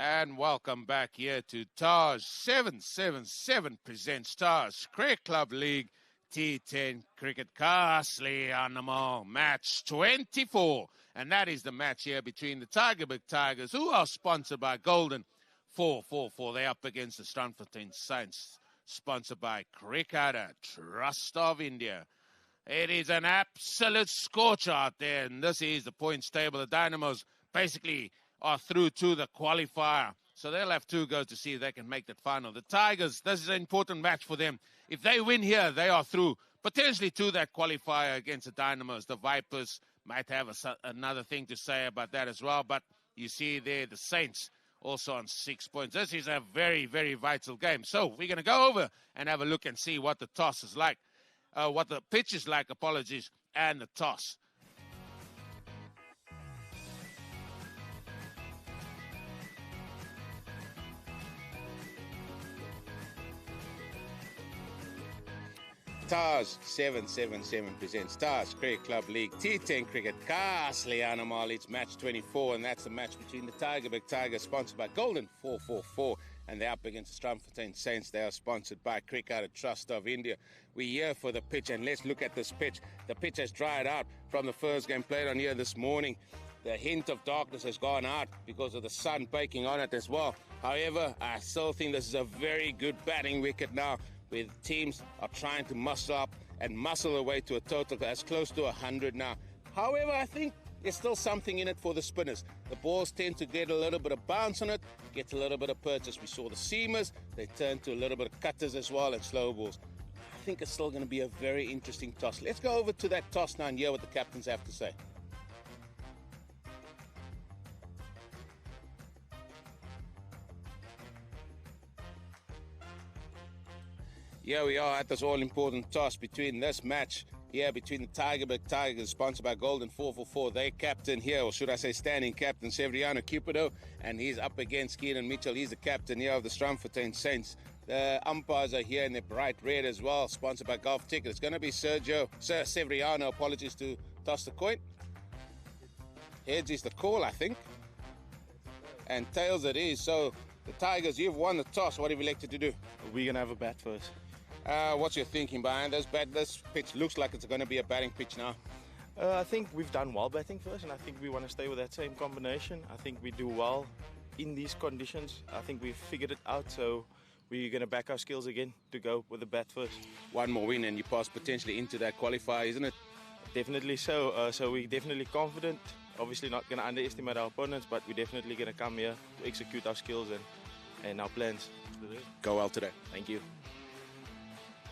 And welcome back here to Taj 777 presents Taj Cricket Club League T10 Cricket Castle Animal Match 24. And that is the match here between the Tygerberg Tigers, who are sponsored by Golden 444. They're up against the Strandfontein Saints, sponsored by Cricketer Trust of India. It is an absolute scorcher out there, and this is the points table. The Dynamos basically are through to the qualifier, so they'll have two goes to see if they can make that final. The Tigers, this is an important match for them. If they win here, they are through potentially to that qualifier against the Dynamos. The Vipers might have another thing to say about that as well, but you see there the Saints also on 6 points. This is a very, very vital game. So we're going to go over and have a look and see what the toss is like, what the pitch is like, and the toss. Taj 777 presents Taj Cricket Club League T10 Cricket Castle Animal. It's match 24, and that's the match between the Tygerberg Tigers, sponsored by Golden 444, and they're up against the Strandfontein Saints. They are sponsored by Cricketer Trust of India. We're here for the pitch, and let's look at this pitch. The pitch has dried out from the first game played on here this morning. The hint of darkness has gone out because of the sun baking on it as well. However, I still think this is a very good batting wicket now, where teams are trying to muscle up and muscle away to a total as close to 100 now. However, I think there's still something in it for the spinners. The balls tend to get a little bit of bounce on it, get a little bit of purchase. We saw the seamers, they turn to a little bit of cutters as well, and slow balls. I think it's still going to be a very interesting toss. Let's go over to that toss now and hear what the captains have to say. Here we are at this all-important toss between this match here between the Tygerberg Tigers, sponsored by Golden 444. Their captain here, or should I say standing captain, Severiano Cupido, and he's up against Keenan Mitchell. He's the captain here of the Strandfontein Saints. The umpires are here in their bright red as well, sponsored by Golf Ticket. It's going to be Sir Severiano, apologies, to toss the coin. Heads is the call, I think. And tails it is. So the Tigers, you've won the toss. What have you elected to do? We're going to have a bat first. What's your thinking behind this bat? This pitch looks like it's going to be a batting pitch now. I think we've done well batting first, and I think we want to stay with that same combination. I think we do well in these conditions. I think we've figured it out, so we're going to back our skills again to go with the bat first. One more win and you pass potentially into that qualifier, isn't it? Definitely so. So we're definitely confident. Obviously not going to underestimate our opponents, but we're definitely going to come here to execute our skills and our plans. Go well today. Thank you.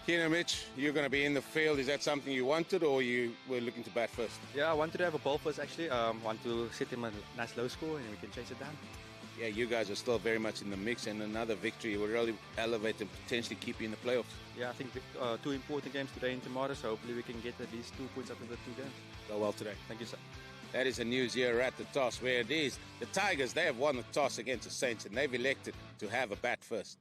Keenan Mitch, you're going to be in the field. Is that something you wanted, or you were looking to bat first? Yeah, I wanted to have a ball first, actually. Want to set him a nice low score and we can chase it down. Yeah, you guys are still very much in the mix, and another victory will really elevate and potentially keep you in the playoffs. Yeah, I think two important games today and tomorrow, so hopefully we can get at least 2 points out of the 2 games. Go well today. Thank you, sir. That is the news here at the toss, where it is. The Tigers, they have won the toss against the Saints, and they've elected to have a bat first.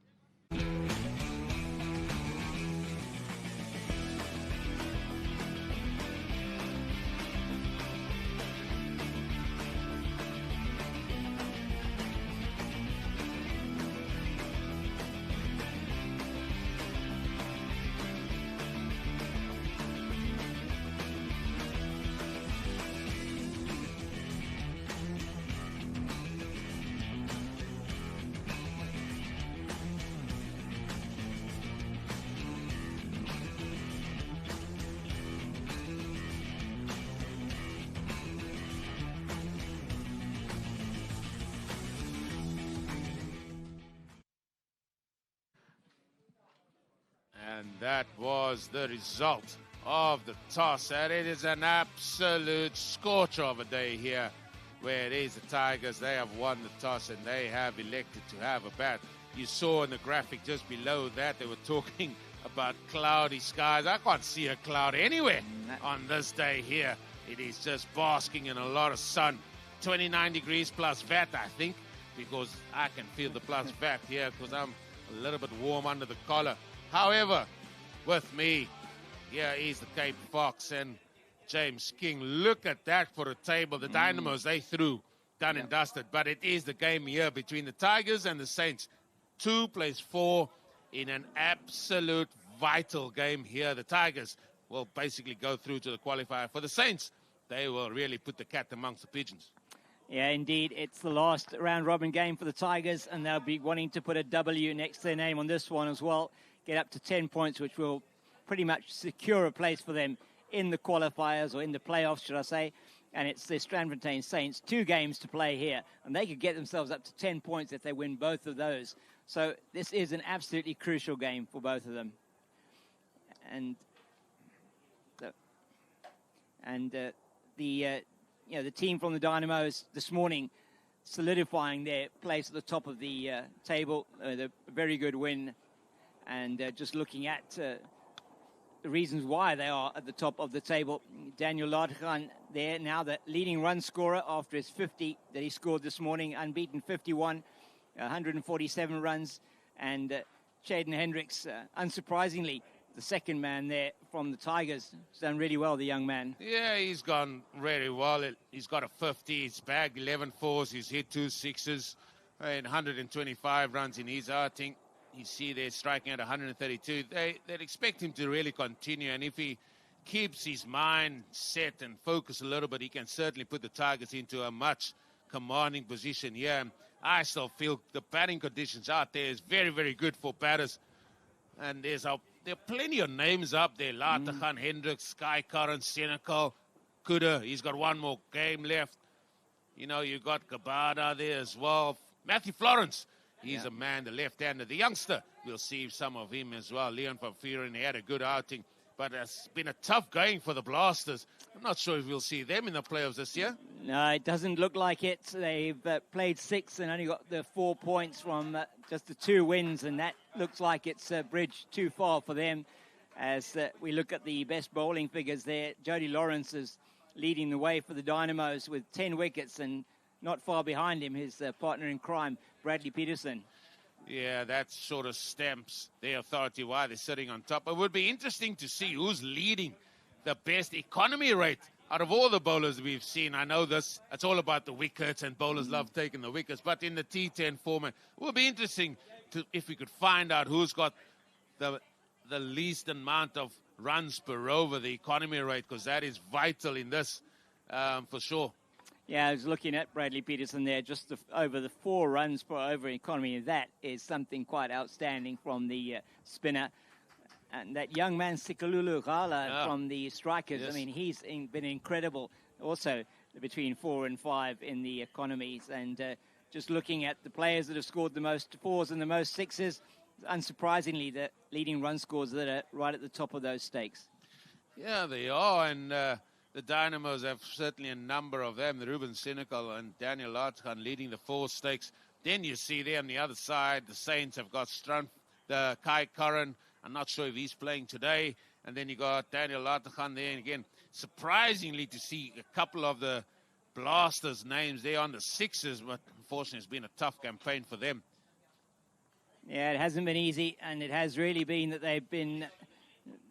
And that was the result of the toss. And it is an absolute scorcher of a day here, where it is the Tigers. They have won the toss and they have elected to have a bat. You saw in the graphic just below that, they were talking about cloudy skies. I can't see a cloud anywhere on this day here. It is just basking in a lot of sun. 29 degrees plus VAT, I think, because I can feel the plus VAT here because I'm a little bit warm under the collar. However, with me, here is the Cape Fox and James King. Look at that for a table. The Dynamos, they threw done and dusted. But it is the game here between the Tigers and the Saints. 2 plays 4 in an absolute vital game here. The Tigers will basically go through to the qualifier. For the Saints, they will really put the cat amongst the pigeons. Yeah, indeed. It's the last round-robin game for the Tigers, and they'll be wanting to put a W next to their name on this one as well. Get up to 10 points, which will pretty much secure a place for them in the qualifiers, or in the playoffs, should I say. And it's the Strandfontein Saints, 2 games to play here, and they could get themselves up to 10 points if they win both of those. So this is an absolutely crucial game for both of them. The team from the Dynamos this morning solidifying their place at the top of the table. A very good win, and just looking at the reasons why they are at the top of the table. Daniel Ladgan there now, the leading run scorer after his 50 that he scored this morning, unbeaten 51, 147 runs, and Shaden Hendricks, unsurprisingly, the second man there from the Tigers. He's done really well, the young man. Yeah, he's gone really well. He's got a 50. He's bagged 11 fours. He's hit 2 sixes and 125 runs in his outing. You see they're striking at 132. They'd expect him to really continue. And if he keeps his mind set and focused a little bit, he can certainly put the Tigers into a much commanding position here. I still feel the batting conditions out there is very, very good for batters. And there are plenty of names up there. Ladgan, Hendricks, Sky Curran, Senecal, Kuda. He's got 1 more game left. You know, you got Gabada there as well. Matthew Florence, he's a man, the left-hander. The youngster, we'll see some of him as well. Leon van Vuren, he had a good outing. But it's been a tough going for the Blasters. I'm not sure if we'll see them in the playoffs this year. No, it doesn't look like it. They've played 6 and only got the 4 points from just the 2 wins, and that looks like it's bridged too far for them. As we look at the best bowling figures there, Jody Lawrence is leading the way for the Dynamos with 10 wickets, and not far behind him, his partner in crime, Bradley Peterson. Yeah, that sort of stamps their authority why they're sitting on top. It would be interesting to see who's leading the best economy rate out of all the bowlers we've seen. I know it's all about the wickets, and bowlers love taking the wickets, but in the T10 format, it would be interesting if we could find out who's got the least amount of runs per over, the economy rate, because that is vital in this for sure. Yeah, I was looking at Bradley Peterson there, just over the 4 runs per over economy. That is something quite outstanding from the spinner. And that young man, Sikalulu Gala, from the strikers, I mean, he's been incredible. Also, between 4 and 5 in the economies. And just looking at the players that have scored the most 4s and the most 6s, unsurprisingly, the leading run scores that are right at the top of those stakes. Yeah, they are, and the Dynamos have certainly a number of them. The Ruben Senecal and Daniel Ladgan leading the 4 stakes. Then you see there on the other side, the Saints have got the Kai Curran. I'm not sure if he's playing today. And then you got Daniel Ladgan there. And again, surprisingly to see a couple of the Blasters' names there on the 6s, but unfortunately it's been a tough campaign for them. Yeah, it hasn't been easy, and it has really been that they've been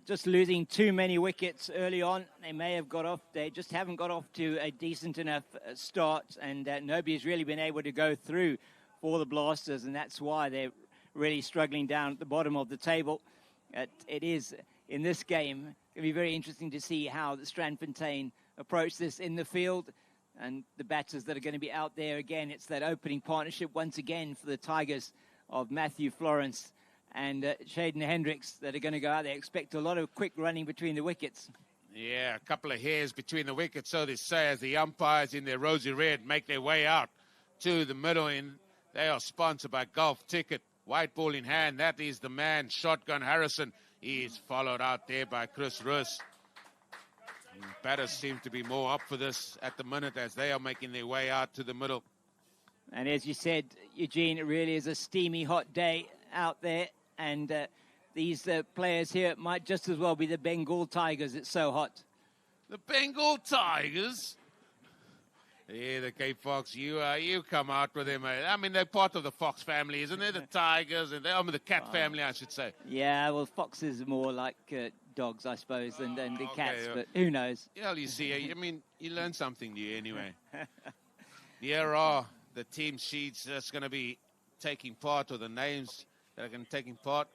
just losing too many wickets early on. They may have got off, they just haven't got off to a decent enough start, and nobody's really been able to go through for the Blasters, and that's why they're really struggling down at the bottom of the table. It is, in this game, going to be very interesting to see how the Strandfontein approach this in the field, and the batters that are going to be out there. Again, it's that opening partnership once again for the Tigers of Matthew Florence and Shaden Hendricks that are going to go out there. Expect a lot of quick running between the wickets. Yeah, a couple of hairs between the wickets, so they say, as the umpires in their rosy red make their way out to the middle. And they are sponsored by Golf Ticket. White ball in hand, that is the man, Shotgun Harrison. He is followed out there by Chris Russ. Batters seem to be more up for this at the minute as they are making their way out to the middle. And as you said, Eugene, it really is a steamy, hot day out there. And these players here might just as well be the Bengal Tigers. It's so hot. The Bengal Tigers? Yeah, the Cape Fox, you come out with them. I mean, they're part of the Fox family, isn't it? The Tigers, and the cat family, I should say. Yeah, well, foxes are more like dogs, I suppose, than the cats, but who knows? Yeah, you see, I mean, you learn something new anyway. here are the team sheets that's going to be taking part, or the names that are going to be taking part.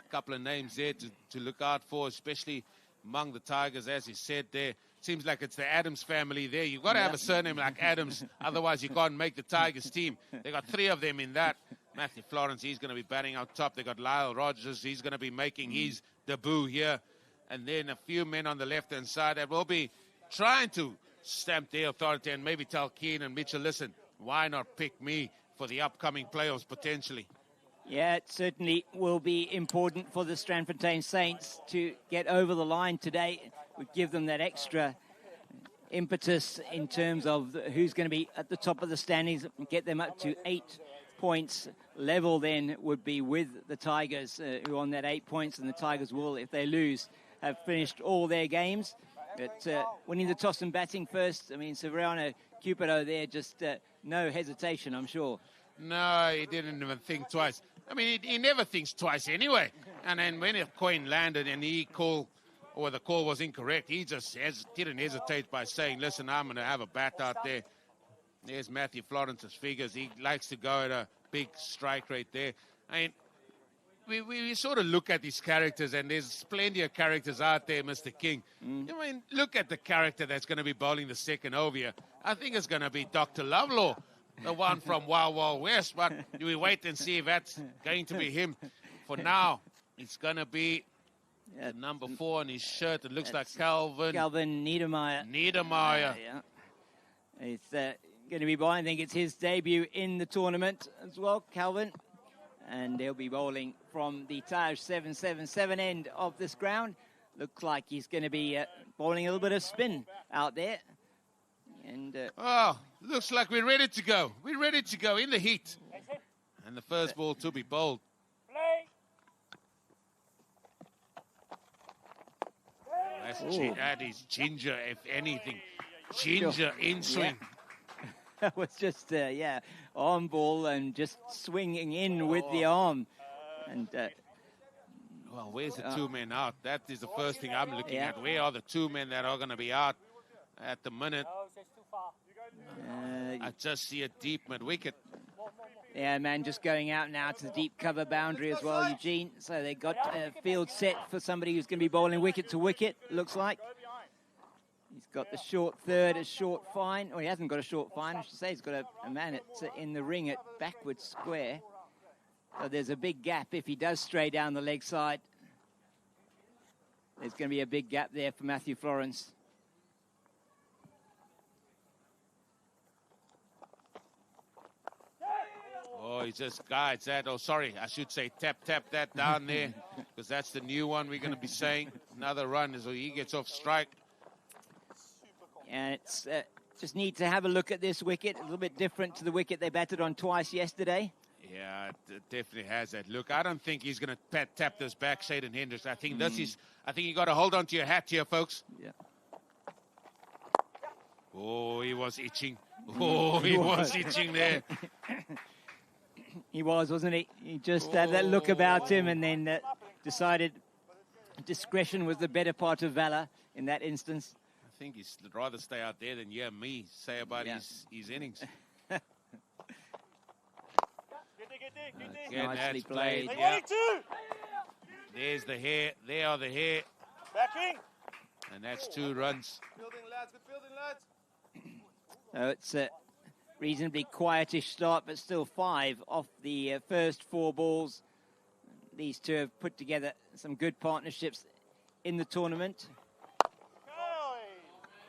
A couple of names there to look out for, especially among the Tigers, as you said there. Seems like it's the Adams family there. You've got to have a surname like Adams, otherwise you can't make the Tigers team. They got 3 of them in that. Matthew Florence, he's going to be batting out top. They got Lyle Rogers, he's going to be making his debut here. And then a few men on the left-hand side that will be trying to stamp their authority and maybe tell Keane and Mitchell, listen, why not pick me for the upcoming playoffs potentially? Yeah, it certainly will be important for the Strandfontein Saints to get over the line today. Would give them that extra impetus in terms of who's going to be at the top of the standings and get them up to 8 points. Level then would be with the Tigers, who are on that 8 points, and the Tigers will, if they lose, have finished all their games. But winning the toss and batting first, I mean, Severiano Cupido there, just no hesitation, I'm sure. No, he didn't even think twice. I mean, he never thinks twice anyway. And then when a coin landed and he called, or the call was incorrect, he just didn't hesitate by saying, listen, I'm going to have a bat out there. There's Matthew Florence's figures. He likes to go at a big strike rate there. I mean, we sort of look at these characters, and there's plenty of characters out there, Mr. King. I mean, look at the character that's going to be bowling the second over here. I think it's going to be Dr. Lovelow, the one from Wild Wild West, but we wait and see if that's going to be him. For now, it's going to be number 4 on his shirt. It looks like Calvin Niedermeyer. Yeah. It's going to be bowling. I think it's his debut in the tournament as well, Calvin. And he'll be bowling from the Taj 777 end of this ground. Looks like he's going to be bowling a little bit of spin out there. And looks like we're ready to go. We're ready to go in the heat. And the first ball to be bowled. That is ginger, if anything. Ginger in swing. Yeah. That was just, arm ball and just swinging in with the arm. And well, where's the 2 men out? That is the first thing I'm looking at. Where are the 2 men that are going to be out at the minute? I just see a deep mid-wicket. Yeah, man, just going out now to the deep cover boundary as well, Eugene. So they got a field set for somebody who's going to be bowling wicket to wicket, looks like. He's got the short third, a short fine. Well, he hasn't got a short fine, I should say. He's got a man in the ring at backward square. So there's a big gap if he does stray down the leg side. There's going to be a big gap there for Matthew Florence. Oh, he just guides that. Oh, sorry, I should say tap that down there, because that's the new one we're going to be saying. Another run, so he gets off strike. And it's just need to have a look at this wicket. A little bit different to the wicket they batted on twice yesterday. Yeah, it definitely has that look. I don't think he's going to tap this back, Shaden Hendricks. I think this is. I think you got to hold on to your hat here, folks. Yeah. Oh, he was itching. Oh, he was itching there. He was, wasn't he? He just had that look about him, and then decided discretion was the better part of valor in that instance. I think he'd rather stay out there than me say about his innings. Again, Nicely that's played. Yeah. There's the hair. There are the hair. Backing. And that's 2 runs. Good fielding, lads. So it's a reasonably quietish start, but still 5 off the first 4 balls. These 2 have put together some good partnerships in the tournament.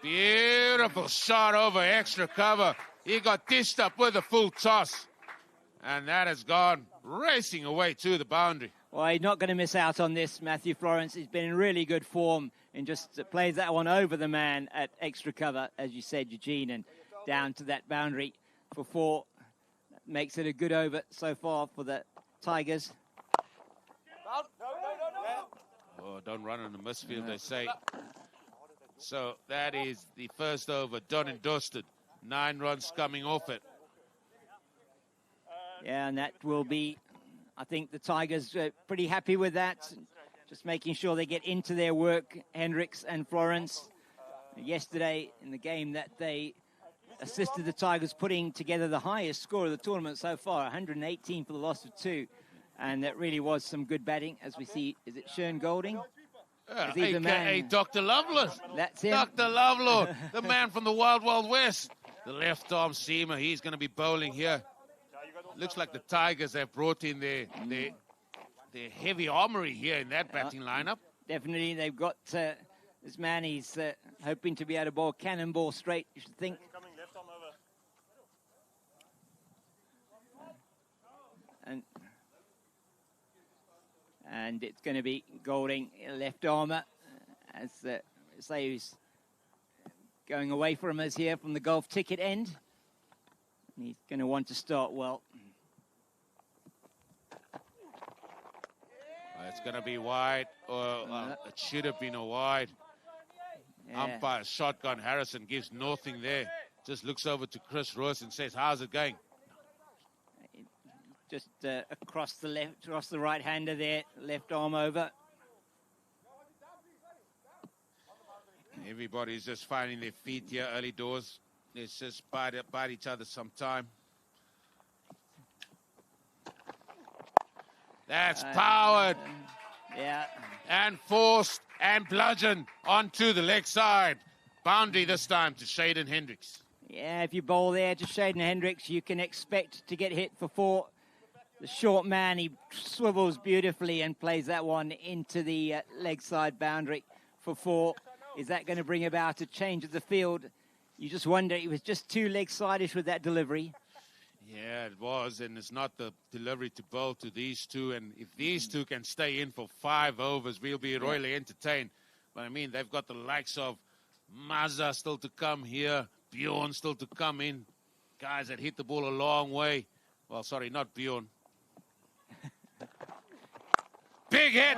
Beautiful shot over extra cover. He got dished up with a full toss. And that has gone racing away to the boundary. Well, he's not going to miss out on this, Matthew Florence. He's been in really good form and just plays that one over the man at extra cover, as you said, Eugene, and down to that boundary for 4. That makes it a good over so far for the Tigers. Oh, don't run on the misfield, they say. So that is the first over done and dusted. 9 runs coming off it. Yeah, and that will be, I think the Tigers are pretty happy with that. Just making sure they get into their work, Hendricks and Florence. Yesterday in the game that they assisted the Tigers putting together the highest score of the tournament so far, 118 for the loss of 2. And that really was some good batting, as we see. Is it Shern Golding? Is he the man? A.K.A. Dr. Loveless. That's him. Dr. Lovelord, the man from the Wild Wild West. The left-arm seamer, he's going to be bowling here. Looks like the Tigers have brought in their heavy armory here in that batting lineup. Definitely, they've got this man. He's hoping to be able to bowl cannonball straight, you should think. And it's going to be Golding, left armour, as say who's going away from us here from the golf ticket end. And he's going to want to start well. It's going to be wide, or it should have been a wide. Yeah. Umpire shotgun. Harrison gives nothing there. Just looks over to Chris Royce and says, how's it going? Just across the left, across the right-hander there, left arm over. Everybody's just finding their feet here early doors. Let's just bite each other some time. That's powered. Yeah. And forced and bludgeoned onto the leg side. Boundary this time to Shaden Hendricks. Yeah, if you bowl there to Shaden Hendricks, you can expect to get hit for 4. The short man, he swivels beautifully and plays that one into the leg side boundary for 4. Is that going to bring about a change of the field? You just wonder, he was just too leg-side-ish with that delivery. Yeah, it was, and it's not the delivery to bowl to these two. And if these two can stay in for 5 overs, we'll be royally entertained. But I mean, they've got the likes of Mazza still to come here, Bjorn still to come in. Guys that hit the ball a long way. Well, sorry, not Bjorn. Big hit!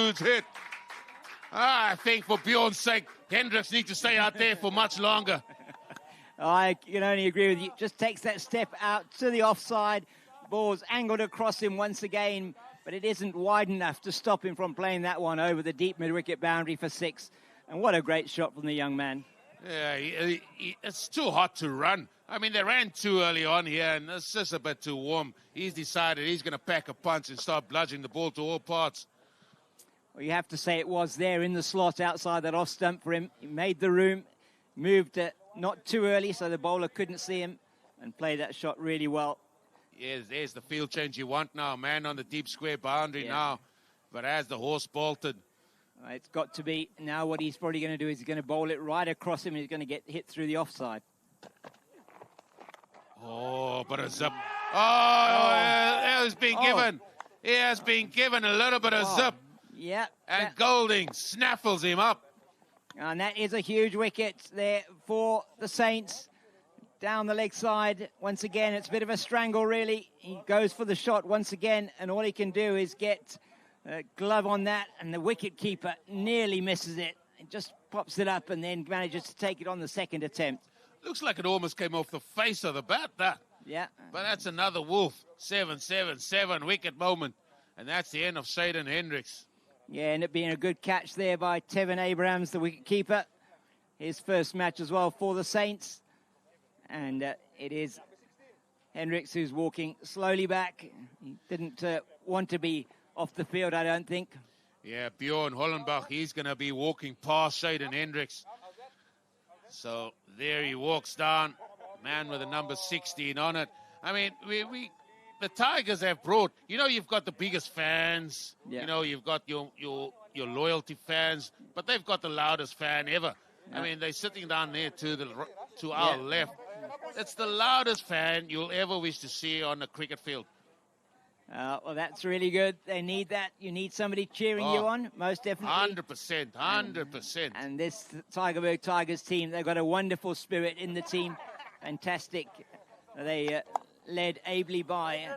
Huge hit! I think for Bjorn's sake, Hendricks needs to stay out there for much longer. I can only agree with you. Just takes that step out to the offside. Ball's angled across him once again, but it isn't wide enough to stop him from playing that one over the deep mid-wicket boundary for 6. And what a great shot from the young man. Yeah, it's too hot to run. I mean, they ran too early on here, and it's just a bit too warm. He's decided he's going to pack a punch and start bludgeoning the ball to all parts. Well, you have to say it was there in the slot outside that off stump for him. He made the room, moved not too early so the bowler couldn't see him, and played that shot really well. Yes, there's the field change you want now. Man on the deep square boundary now. But as the horse bolted. It's got to be. Now what he's probably going to do is he's going to bowl it right across him and he's going to get hit through the offside. Oh, but a zip. Oh, it has been given. He has been given a little bit of zip. Yeah. And Golding snaffles him up. And that is a huge wicket there for the Saints. Down the leg side. Once again, it's a bit of a strangle, really. He goes for the shot once again, and all he can do is get a glove on that, and the wicket keeper nearly misses it. It just pops it up and then manages to take it on the second attempt. Looks like it almost came off the face of the bat, that. Yeah. But that's another Wolf. 7-7-7 wicket moment. And that's the end of Shaden Hendricks. Yeah, ended up being a good catch there by Tevin Abrahams, the wicket keeper. His first match as well for the Saints. And it is Hendricks who's walking slowly back. He didn't want to be off the field, I don't think. Yeah, Bjorn Hollenbach, he's going to be walking past Shaden Hendricks. So there he walks down, man with the number 16 on it. I mean, the Tigers have brought, you've got the biggest fans, you've got your loyalty fans, but they've got the loudest fan ever. I mean, they're sitting down there to our left. It's the loudest fan you'll ever wish to see on a cricket field. Well, that's really good. They need that. You need somebody cheering you on, most definitely. 100%. And this Tygerberg Tigers team, they've got a wonderful spirit in the team. Fantastic. They led ably by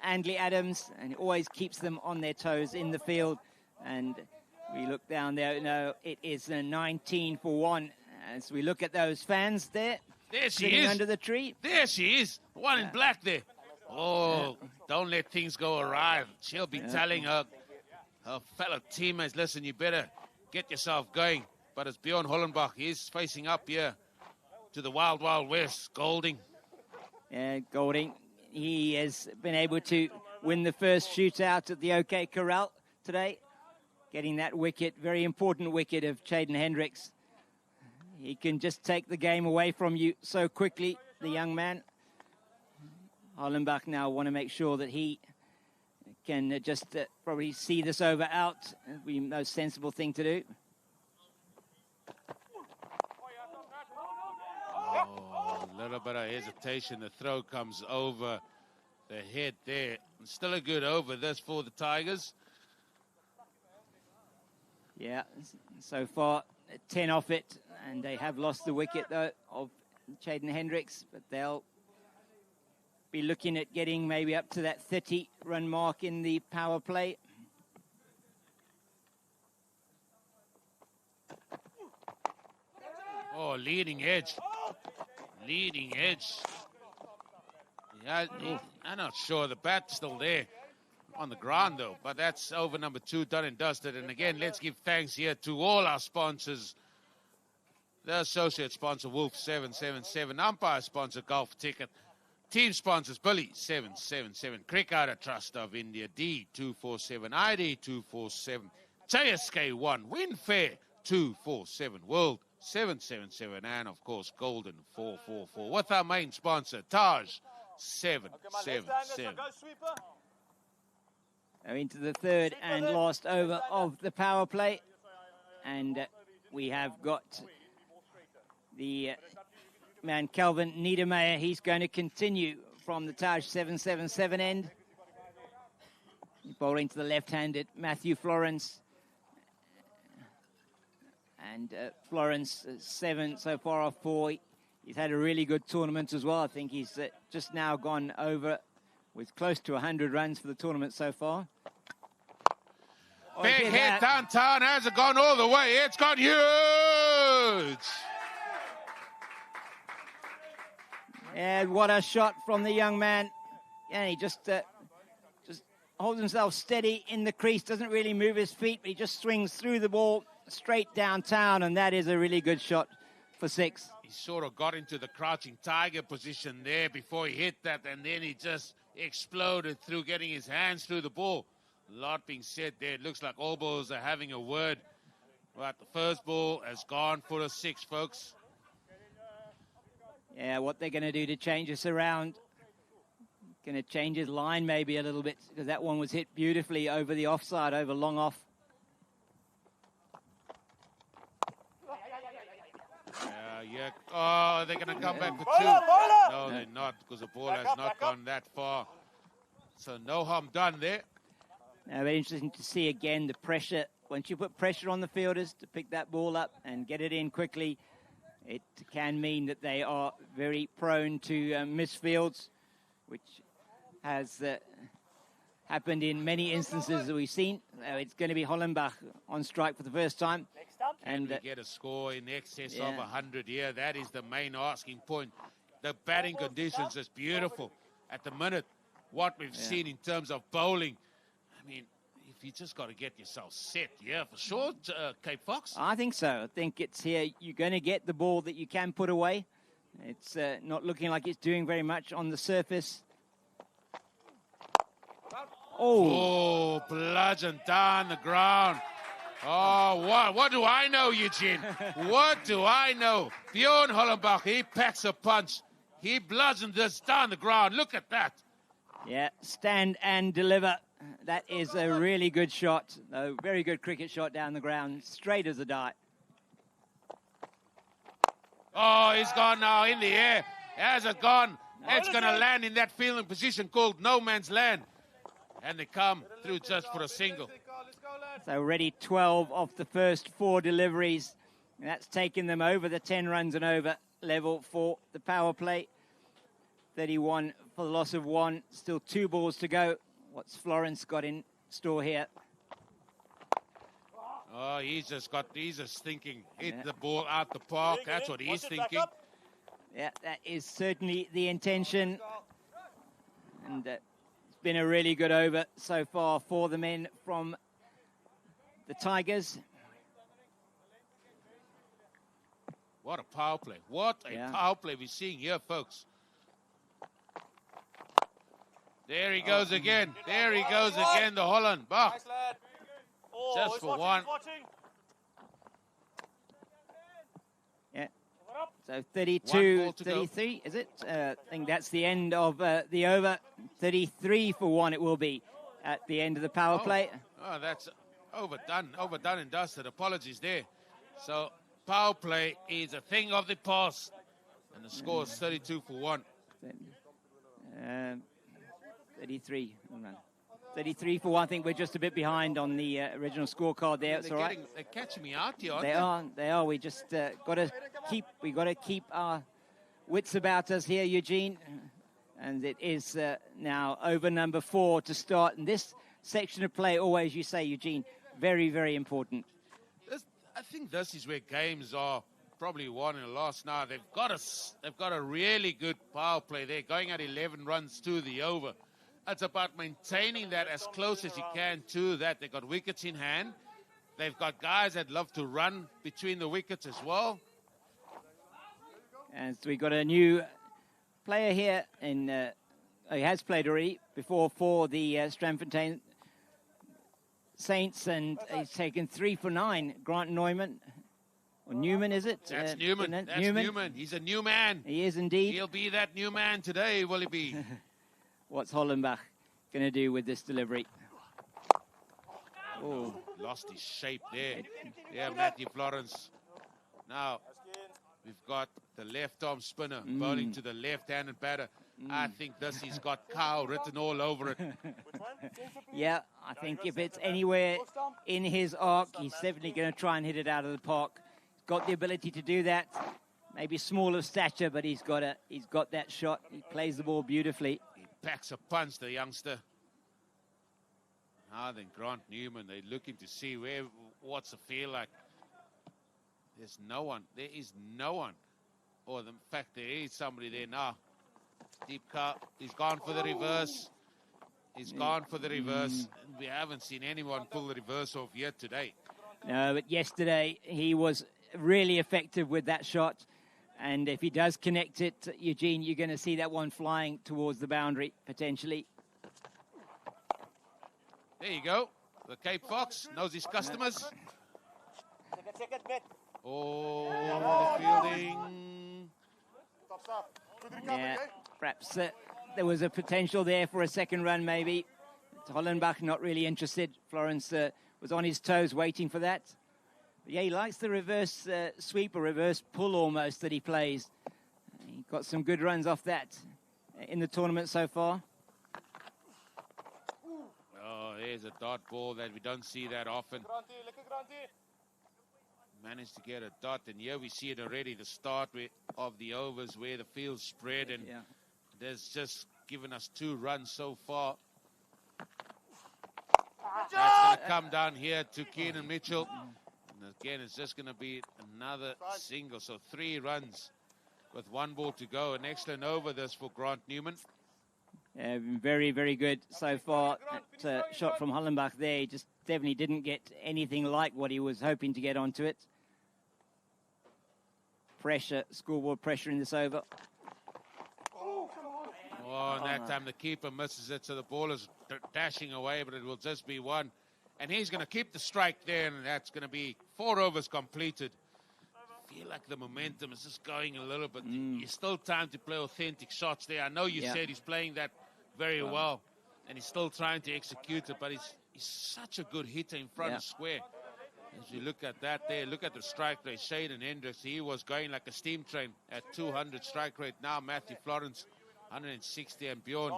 Andley Adams, and it always keeps them on their toes in the field. And we look down there, it is a 19 for 1. As we look at those fans there she is. Under the tree. There she is, one in black there. Oh, don't let things go awry. She'll be telling her fellow teammates, listen, you better get yourself going. But it's Bjorn Hollenbach. He's facing up here to the Wild Wild West. Golding. Yeah, Golding. He has been able to win the first shootout at the OK Corral today, getting that wicket, very important wicket of Chaden Hendricks. He can just take the game away from you so quickly, the young man. Hollenbach now want to make sure that he can just probably see this over out. It'd be the most sensible thing to do. Oh, a little bit of hesitation. The throw comes over the head there. Still a good over this for the Tigers. Yeah, so far 10 off it, and they have lost the wicket though of Chaden Hendricks, but they'll be looking at getting maybe up to that 30 run mark in the power play. Oh, leading edge. Leading edge. Yeah, I'm not sure. The bat's still there on the ground, though. But that's over number 2, done and dusted. And again, let's give thanks here to all our sponsors. The associate sponsor, Wolf 777. Umpire sponsor, Golf Ticket. Team sponsors, Billy 777. Cricketer Trust of India, D247. ID 247. JSK 1. Win Fair 247. World 777. And, of course, Golden 444. With our main sponsor, Taj 777. Into the third and last over of the power play. And we have got the man Calvin Niedermeyer. He's going to continue from the Taj 777 end. Bowling to the left-handed Matthew Florence. And Florence, 7 so far off 4. He's had a really good tournament as well. I think he's just now gone over with close to 100 runs for the tournament so far. Big hit downtown. Has it gone all the way? It's gone huge. And what a shot from the young man. Yeah, he just holds himself steady in the crease, doesn't really move his feet, but he just swings through the ball straight downtown, and that is a really good shot for 6. He sort of got into the crouching tiger position there before he hit that, and then he just exploded through getting his hands through the ball. A lot being said there. It looks like all balls are having a word. But the first ball has gone for a 6, folks. Yeah, what they're going to do to change this around. Going to change his line maybe a little bit, because that one was hit beautifully over the offside, over long off. Yeah. Oh, they're going to come back for 2. No, they're not, because the ball has not gone that far. So no harm done there. Now, very interesting to see again the pressure. Once you put pressure on the fielders to pick that ball up and get it in quickly, it can mean that they are very prone to misfields, which has happened in many instances that we've seen. It's going to be Hollenbach on strike for the first time. And we get a score in excess of 100 here. That is the main asking point. The batting conditions is beautiful at the minute. What we've seen in terms of bowling, I mean, if you just got to get yourself set, for sure, Cape Fox. I think so. I think it's here. You're going to get the ball that you can put away. It's not looking like it's doing very much on the surface. Oh, bludgeon down the ground. Oh, what do I know, Eugene? What do I know? Bjorn Hollenbach, he packs a punch. He bludgeoned this down the ground. Look at that. Yeah, stand and deliver. That is a really good shot. A very good cricket shot down the ground, straight as a dart. Oh, he's gone now in the air. Has it gone? It's going to land in that fielding position called no man's land. And they come through just for a single. So already 12 off the first 4 deliveries. And that's taken them over the 10 runs and over level for the power play. 31 for the loss of 1. Still 2 balls to go. What's Florence got in store here? Oh, he's just thinking, hit the ball out the park. That's what he's thinking. Yeah, that is certainly the intention. And it's been a really good over so far for the men from the Tigers. What a power play. What a power play we're seeing here, folks. There he goes again. There he goes again, the Holland. Bach. Nice, lad. Oh, Just he's for watching, one. he's watching. Yeah. Over up. So One 32, ball to go. 33, is it? I think that's the end of the over. 33 for 1 it will be at the end of the power play. Oh, that's overdone and dusted. Apologies there. So power play is a thing of the past. And the score is 32 for 1. 33. Oh, no. 33 for 1. I think we're just a bit behind on the original scorecard there. It's all right. They're catching me out here, aren't They are. We just got to keep our wits about us here, Eugene. And it is now over number 4 to start. And this section of play, always, you say, Eugene, very, very important. I think this is where games are probably won and lost now. They've got a really good power play. They're going at 11 runs to the over. It's about maintaining that as close as you can to that. They've got wickets in hand. They've got guys that love to run between the wickets as well. And we got a new player here. He has played already before for the Strandfontein Saints, and he's taken 3 for 9. Grant Neumann. Or Newman, is it? That's Newman. That's Newman. He's a new man. He is indeed. He'll be that new man today, will he be? What's Hollenbach going to do with this delivery? Oh, lost his shape there. Yeah, Matthew Florence. Now, we've got the left-arm spinner bowling to the left-handed batter. I think this has got Kyle written all over it. Yeah, I think if it's anywhere in his arc, he's definitely going to try and hit it out of the park. He's got the ability to do that. Maybe small of stature, but he's got that shot. He plays the ball beautifully. He packs a punch, the youngster. Now then, Grant Newman, they're looking to see what's the feel like. There's no one. There is no one. Or in fact, there is somebody there now. Deep cut. He's gone for the reverse. He's gone for the reverse. We haven't seen anyone pull the reverse off yet today. No, but yesterday he was really effective with that shot. And if he does connect it, Eugene, you're going to see that one flying towards the boundary, potentially. There you go. The Cape Fox knows his customers. Second bet. Oh, the fielding. Stop. Yeah, perhaps there was a potential there for a second run, maybe. Hollenbach not really interested. Florence was on his toes waiting for that. But yeah, he likes the reverse sweep or reverse pull almost that he plays. He got some good runs off that in the tournament so far. Oh, there's a dot ball that we don't see that often. Managed to get a dot, and here we see it already, the start of the overs where the field's spread, and there's just given us 2 runs so far. That's going to come down here to Keenan Mitchell. And again, it's just going to be another single, so 3 runs with 1 ball to go. An excellent over this for Grant Newman. Yeah, very, very good so far. That shot from Hollenbach there, he just definitely didn't get anything like what he was hoping to get onto it. Pressure, scoreboard pressure in this over. Oh, and that time the keeper misses it, so the ball is dashing away, but it will just be 1. And he's going to keep the strike there, and that's going to be 4 overs completed. I feel like the momentum is just going a little bit. There's still time to play authentic shots there. I know you said he's playing that very well, and he's still trying to execute it, but he's such a good hitter in front of square. As you look at that there, look at the strike rate. Shaden Hendricks, he was going like a steam train at 200 strike rate. Now Matthew Florence, 160, and Bjorn,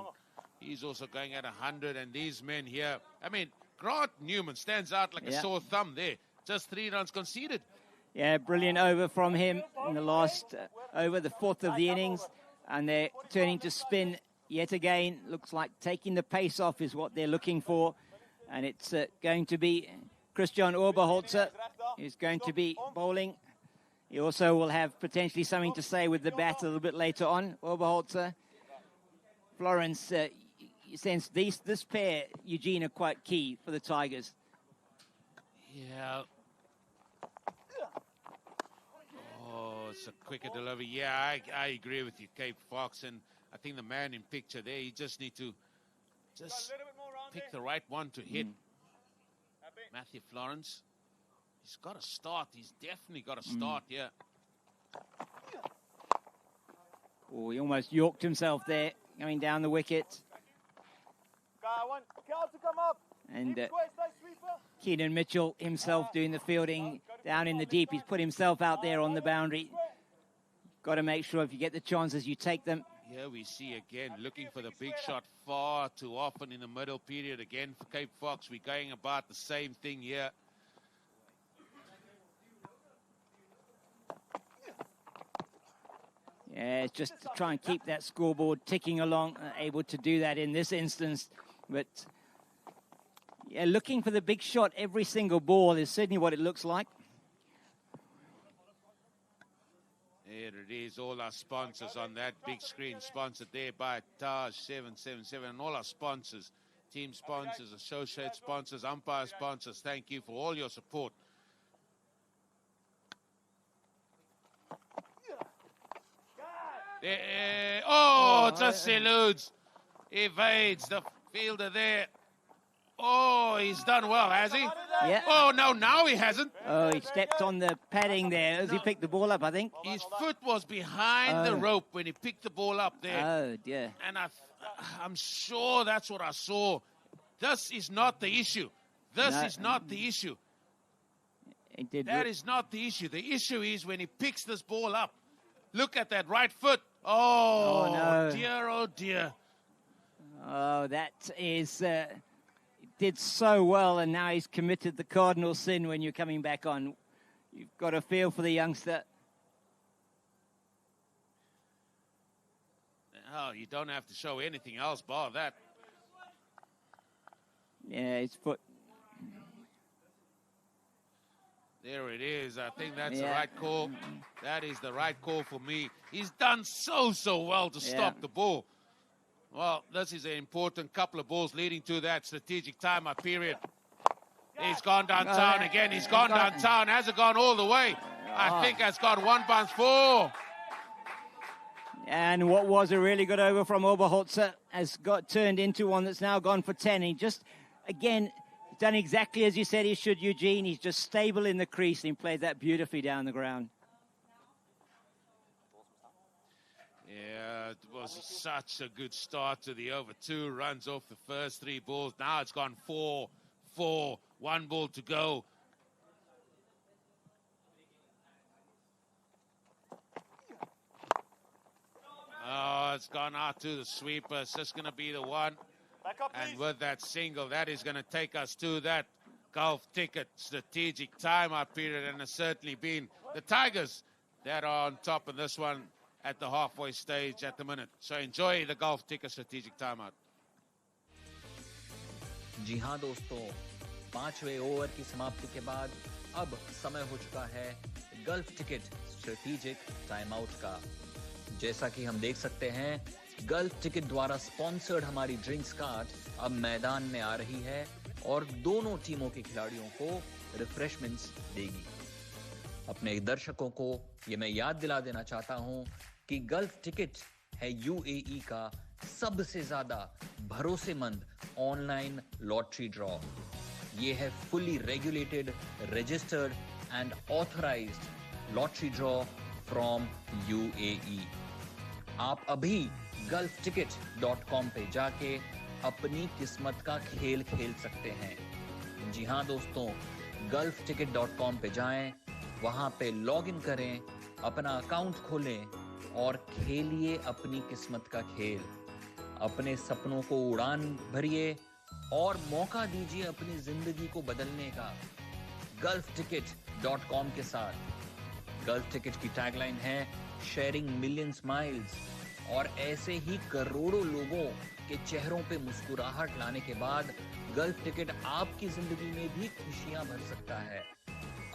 he's also going at 100. And these men here, I mean, Grant Newman stands out like a sore thumb there. Just 3 runs conceded. Yeah, brilliant over from him in the last over, the 4th of the innings. And they're turning to spin yet again. Looks like taking the pace off is what they're looking for. And it's going to be Christian Oberholzer who's going to be bowling. He also will have potentially something to say with the bat a little bit later on. Oberholzer, Florence, you sense this pair, Eugene, are quite key for the Tigers. Yeah. Oh, it's a quicker delivery. Yeah, I agree with you, Cape Fox. And I think the man in picture there, you just need to just pick the right one to hit. Matthew Florence, he's got to start. He's definitely got to start, yeah. Oh, he almost yorked himself there, going down the wicket. To come up. And Keenan Mitchell himself doing the fielding down in the deep. He's put himself out there on the boundary. Got to make sure if you get the chances, you take them. Here we see again, looking for the big shot far too often in the middle period. Again, for Cape Fox, we're going about the same thing here. Yeah, it's just to try and keep that scoreboard ticking along, able to do that in this instance. But yeah, looking for the big shot every single ball is certainly what it looks like. There it is, all our sponsors on that big screen, sponsored there by Taj 777, and all our sponsors, team sponsors, associate sponsors, umpire sponsors. Thank you for all your support. There, just eludes, evades the fielder there. Oh, he's done well, has he? Yeah. Oh, no, now he hasn't. Oh, he stepped on the padding there as he picked the ball up, I think. His foot was behind the rope when he picked the ball up there. Oh, dear. And I'm sure that's what I saw. This is not the issue. This is not the issue. That is not the issue. The issue is when he picks this ball up. Look at that right foot. Oh, no. Dear, oh, dear. Oh, that is... did so well, and now he's committed the cardinal sin when you're coming back on. You've got to feel for the youngster. Oh, you don't have to show anything else bar that. Yeah, his foot. There it is. I think that's the right call. That is the right call for me. He's done so well to stop the ball. Well, this is an important couple of balls leading to that strategic timeout period. He's gone downtown again. He's gone downtown. Hasn't gone all the way. I think has got 1 bounce 4. And what was a really good over from Oberholzer has got turned into one that's now gone for 10. He just, again, done exactly as you said he should, Eugene. He's just stable in the crease and he played that beautifully down the ground. Yeah, it was such a good start to the over. 2 runs off the first 3 balls. Now it's gone 4, 1 ball to go. Oh, it's gone out to the sweeper. It's just going to be the one. Back up, And please. with that single, that is going to take us to that golf ticket strategic timeout period. And it's certainly been the Tigers that are on top of this one at the halfway stage at the minute. So enjoy the golf ticket strategic timeout. जी हाँ दोस्तों, 5वें over की समाप्ति के बाद अब समय हो चुका है gulf ticket strategic time out का। जैसा कि हम देख सकते हैं, गल्फ टिकट द्वारा स्पॉन्सर्ड हमारी ड्रिंक्स कार्ट अब मैदान में आ रही है और दोनों टीमों के खिलाड़ियों को रिफ्रेशमेंट्स देगी। अपने दर्शकों को ये मैं याद दिला देना चाहता हूं कि गल्फ टिकट है यूएई का सबसे ज्यादा भरोसेमंद ऑनलाइन लॉटरी ड्रॉ। ये है fully regulated, registered and authorised lottery draw from UAE. आप अभी gulfticket.com पे जाके अपनी किस्मत का खेल खेल सकते हैं। जी हाँ दोस्तों, gulfticket.com पे जाएं, वहां पे लॉग इन करें, अपना अकाउंट खोलें और खेलिए अपनी किस्मत का खेल। अपने सपनों को उड़ान भरिए और मौका दीजिए अपनी जिंदगी को बदलने का gulfticket.com के साथ। गल्फ टिकट की टैगलाइन है शेयरिंग मिलियन स्माइल्स, और ऐसे ही करोड़ों लोगों के चेहरों पे मुस्कुराहट लाने के बाद गल्फ टिकट आपकी जिंदगी में भी खुशियां भर सकता है।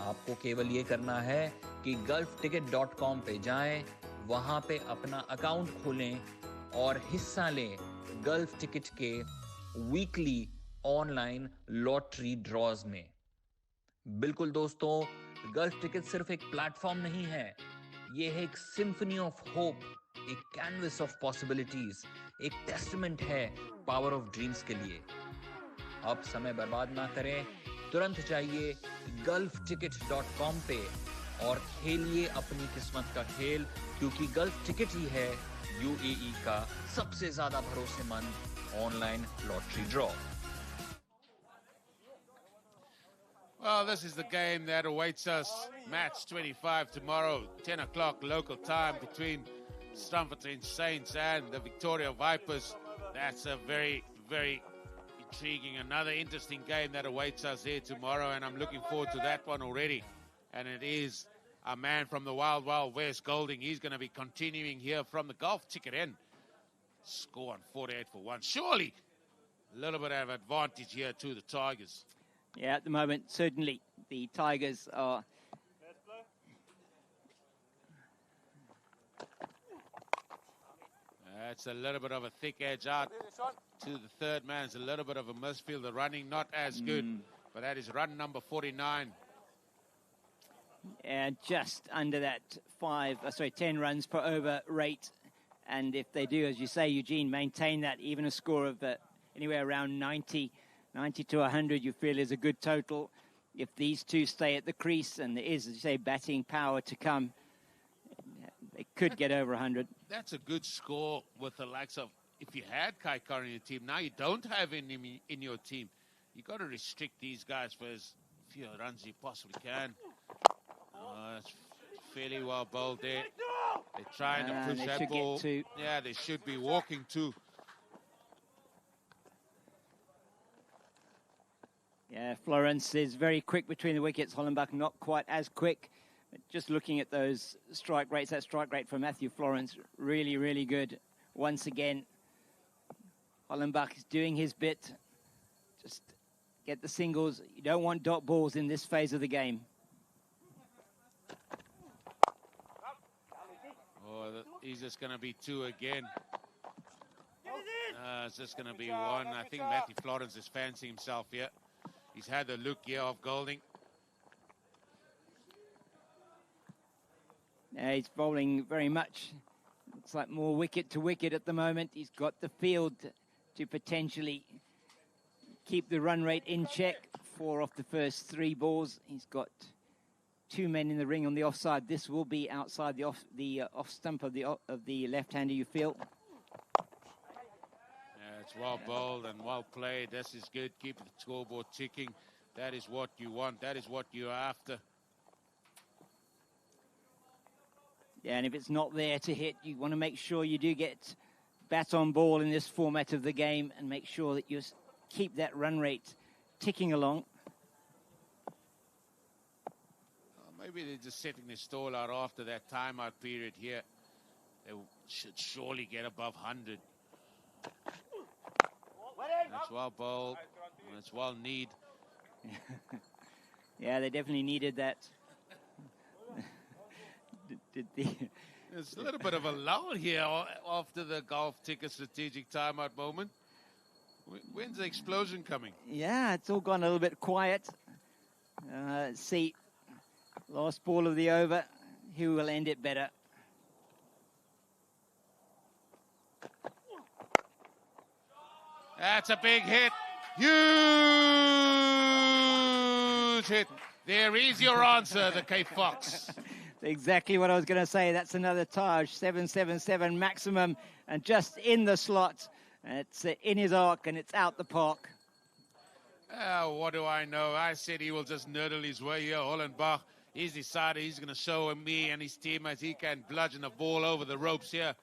आपको केवल ये करना है कि gulfticket.com पे जाएं, वहां पे अपना अकाउंट खोलें और हिस्सा लें गल्फ टिकट के वीकली ऑनलाइन लॉटरी ड्रॉज में। बिल्कुल दोस्तों, गल्फ टिकट सिर्फ एक प्लेटफॉर्म नहीं है, ये है एक सिम्फनी ऑफ होप, एक कैनवस ऑफ पॉसिबिलिटीज, एक टेस्टमेंट है पावर ऑफ ड्रीम्स के लिए। अब समय बर्बाद ना करें, तुरंत जाइए gulfticket.com पे और खेलिए अपनी किस्मत का खेल, क्योंकि गल्फ टिकट ही है यूएई का सबसे ज्यादा भरोसेमंद online lottery draw. Well, this is the game that awaits us. Match 25 tomorrow, 10 o'clock local time between Strandfontein Saints and the Victoria Vipers. That's a very, very intriguing, another interesting game that awaits us here tomorrow, and I'm looking forward to that one already. And it is a man from the Wild Wild West, Golding. He's going to be continuing here from the golf ticket end. Score on 48 for 1. Surely a little bit of advantage here to the Tigers. Yeah, at the moment, certainly the Tigers are. That's a little bit of a thick edge out to the third man. It's a little bit of a misfield. The running not as good, but that is run number 49. And just under that 10 runs per over rate. And if they do, as you say, Eugene, maintain that, even a score of anywhere around 90 to 100, you feel is a good total. If these two stay at the crease, and there is, as you say, batting power to come, they could get over 100. That's a good score with the likes of, if you had Kai Curry in your team, now you don't have him in your team. You've got to restrict these guys for as few runs as you possibly can. That's fairly well bowled there. They're trying to push that ball. Yeah, they should be walking too. Yeah, Florence is very quick between the wickets. Hollenbach not quite as quick. But just looking at those strike rates, that strike rate for Matthew Florence, really, really good. Once again, Hollenbach is doing his bit. Just get the singles. You don't want dot balls in this phase of the game. Oh, he's just going to be 2 again. It's just going to be 1. I think Matthew Florence is fancying himself here. He's had the look here of Golding. Yeah, he's bowling very much. It's like more wicket to wicket at the moment. He's got the field to potentially keep the run rate in check. 4 off the first 3 balls. He's got 2 men in the ring on the offside. This will be outside the off stump of the left-hander, you feel. It's well bowled and well played. This is good. Keep the scoreboard ticking. That is what you want. That is what you're after. Yeah, and if it's not there to hit, you want to make sure you do get bat on ball in this format of the game and make sure that you keep that run rate ticking along. Maybe they're just setting the stall out after that timeout period here. They should surely get above 100. That's well bowled. That's well need. Yeah, they definitely needed that. There's a little bit of a lull here after the golf ticket strategic timeout moment. When's the explosion coming? Yeah, it's all gone a little bit quiet. Let's see. Last ball of the over. Who will end it better? That's a big hit. Huge hit. There is your answer, the Cape Fox. Exactly what I was going to say. That's another Taj, 777 maximum, and just in the slot. It's in his arc, and it's out the park. What do I know? I said he will just nurdle his way here. Hollenbach, he's decided he's going to show me and his teammates he can bludgeon the ball over the ropes here.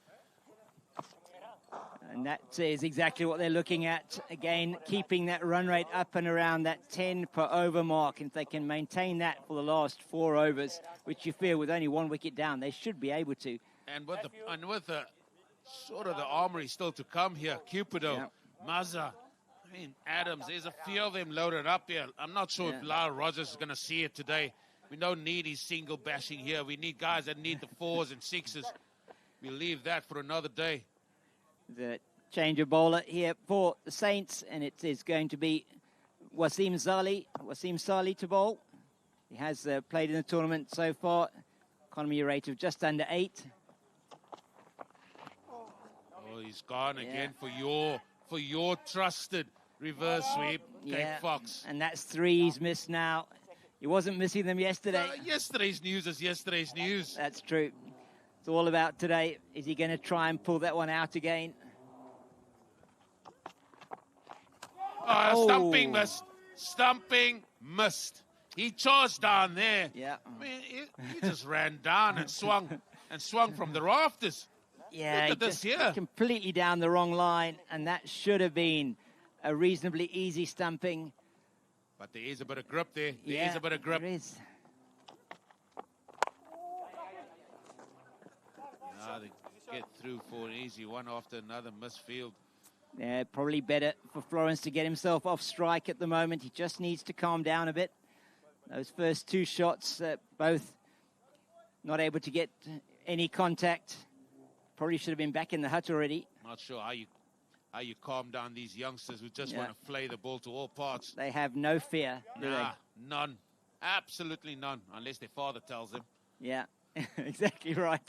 And that is exactly what they're looking at. Again, keeping that run rate up and around that 10 per over mark. And if they can maintain that for the last 4 overs, which you feel with only 1 wicket down, they should be able to. And with the sort of the armory still to come here, Cupido, Mazza, I mean, Adams, there's a few of them loaded up here. I'm not sure if Lyle Rogers is going to see it today. We don't need his single bashing here. We need guys that need the 4s and 6s. We'll leave that for another day. The change of bowler here for the Saints, and it is going to be Wasim Salih to bowl. He has played in the tournament so far. Economy rate of just under 8. Oh, he's gone again for your trusted reverse sweep, Kate Fox. And that's 3 he's missed now. He wasn't missing them yesterday. Yesterday's news is yesterday's news. That's true. It's all about today. Is he going to try and pull that one out again? Oh, stumping missed. Stumping missed. He charged down there. Yeah. I mean, he just ran down and swung from the rafters. Yeah, look at this here. Completely down the wrong line, and that should have been a reasonably easy stumping. But there is a bit of grip there. There is a bit of grip. There is. They get through for an easy one after another missed field. Yeah, probably better for Florence to get himself off strike at the moment. He just needs to calm down a bit. Those first 2 shots, both not able to get any contact. Probably should have been back in the hut already. Not sure how you calm down these youngsters who just want to flay the ball to all parts. They have no fear, do they? None. Absolutely none, unless their father tells them. Yeah, exactly right.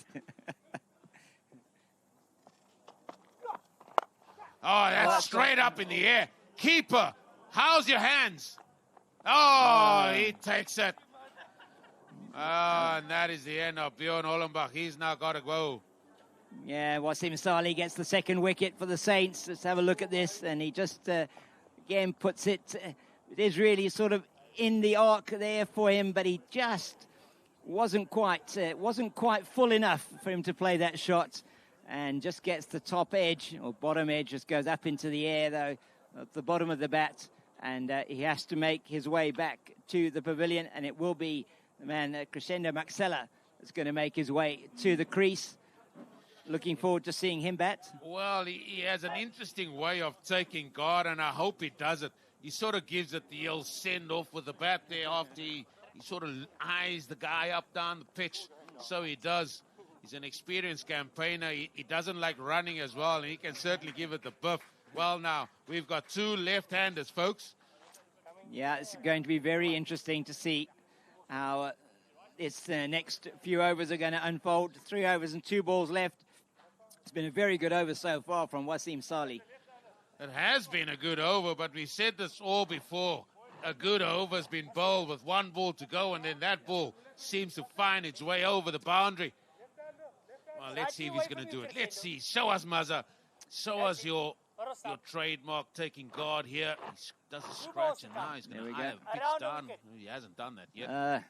Oh, that's straight up in the air. Keeper, how's your hands? Oh, he takes it. And that is the end of Bjorn Ollenbach. He's now got to go. Yeah, Wasim Salih gets the 2nd wicket for the Saints. Let's have a look at this. And he just, again, puts it. It is really sort of in the arc there for him, but he just wasn't quite full enough for him to play that shot. And just gets the top edge, or bottom edge, just goes up into the air, though, at the bottom of the bat. And he has to make his way back to the pavilion. And it will be the man, Crescendo Maxella, that's going to make his way to the crease. Looking forward to seeing him bat. Well, he has an interesting way of taking guard, and I hope he does it. He sort of gives it the old send-off with the bat there after he sort of eyes the guy up down the pitch. So he does. He's an experienced campaigner. He doesn't like running as well, and he can certainly give it the buff. Well, now, we've got 2 left-handers, folks. Yeah, it's going to be very interesting to see how this next few overs are going to unfold. 3 overs and 2 balls left. It's been a very good over so far from Wasim Salih. It has been a good over, but we said this all before. A good over has been bowled with 1 ball to go, and then that ball seems to find its way over the boundary. Well, let's see if he's going to do it. Let's see. Show us, Mazza. Show us your trademark taking guard here. He does a scratch, and now he's going to have a big stun. He hasn't done that yet.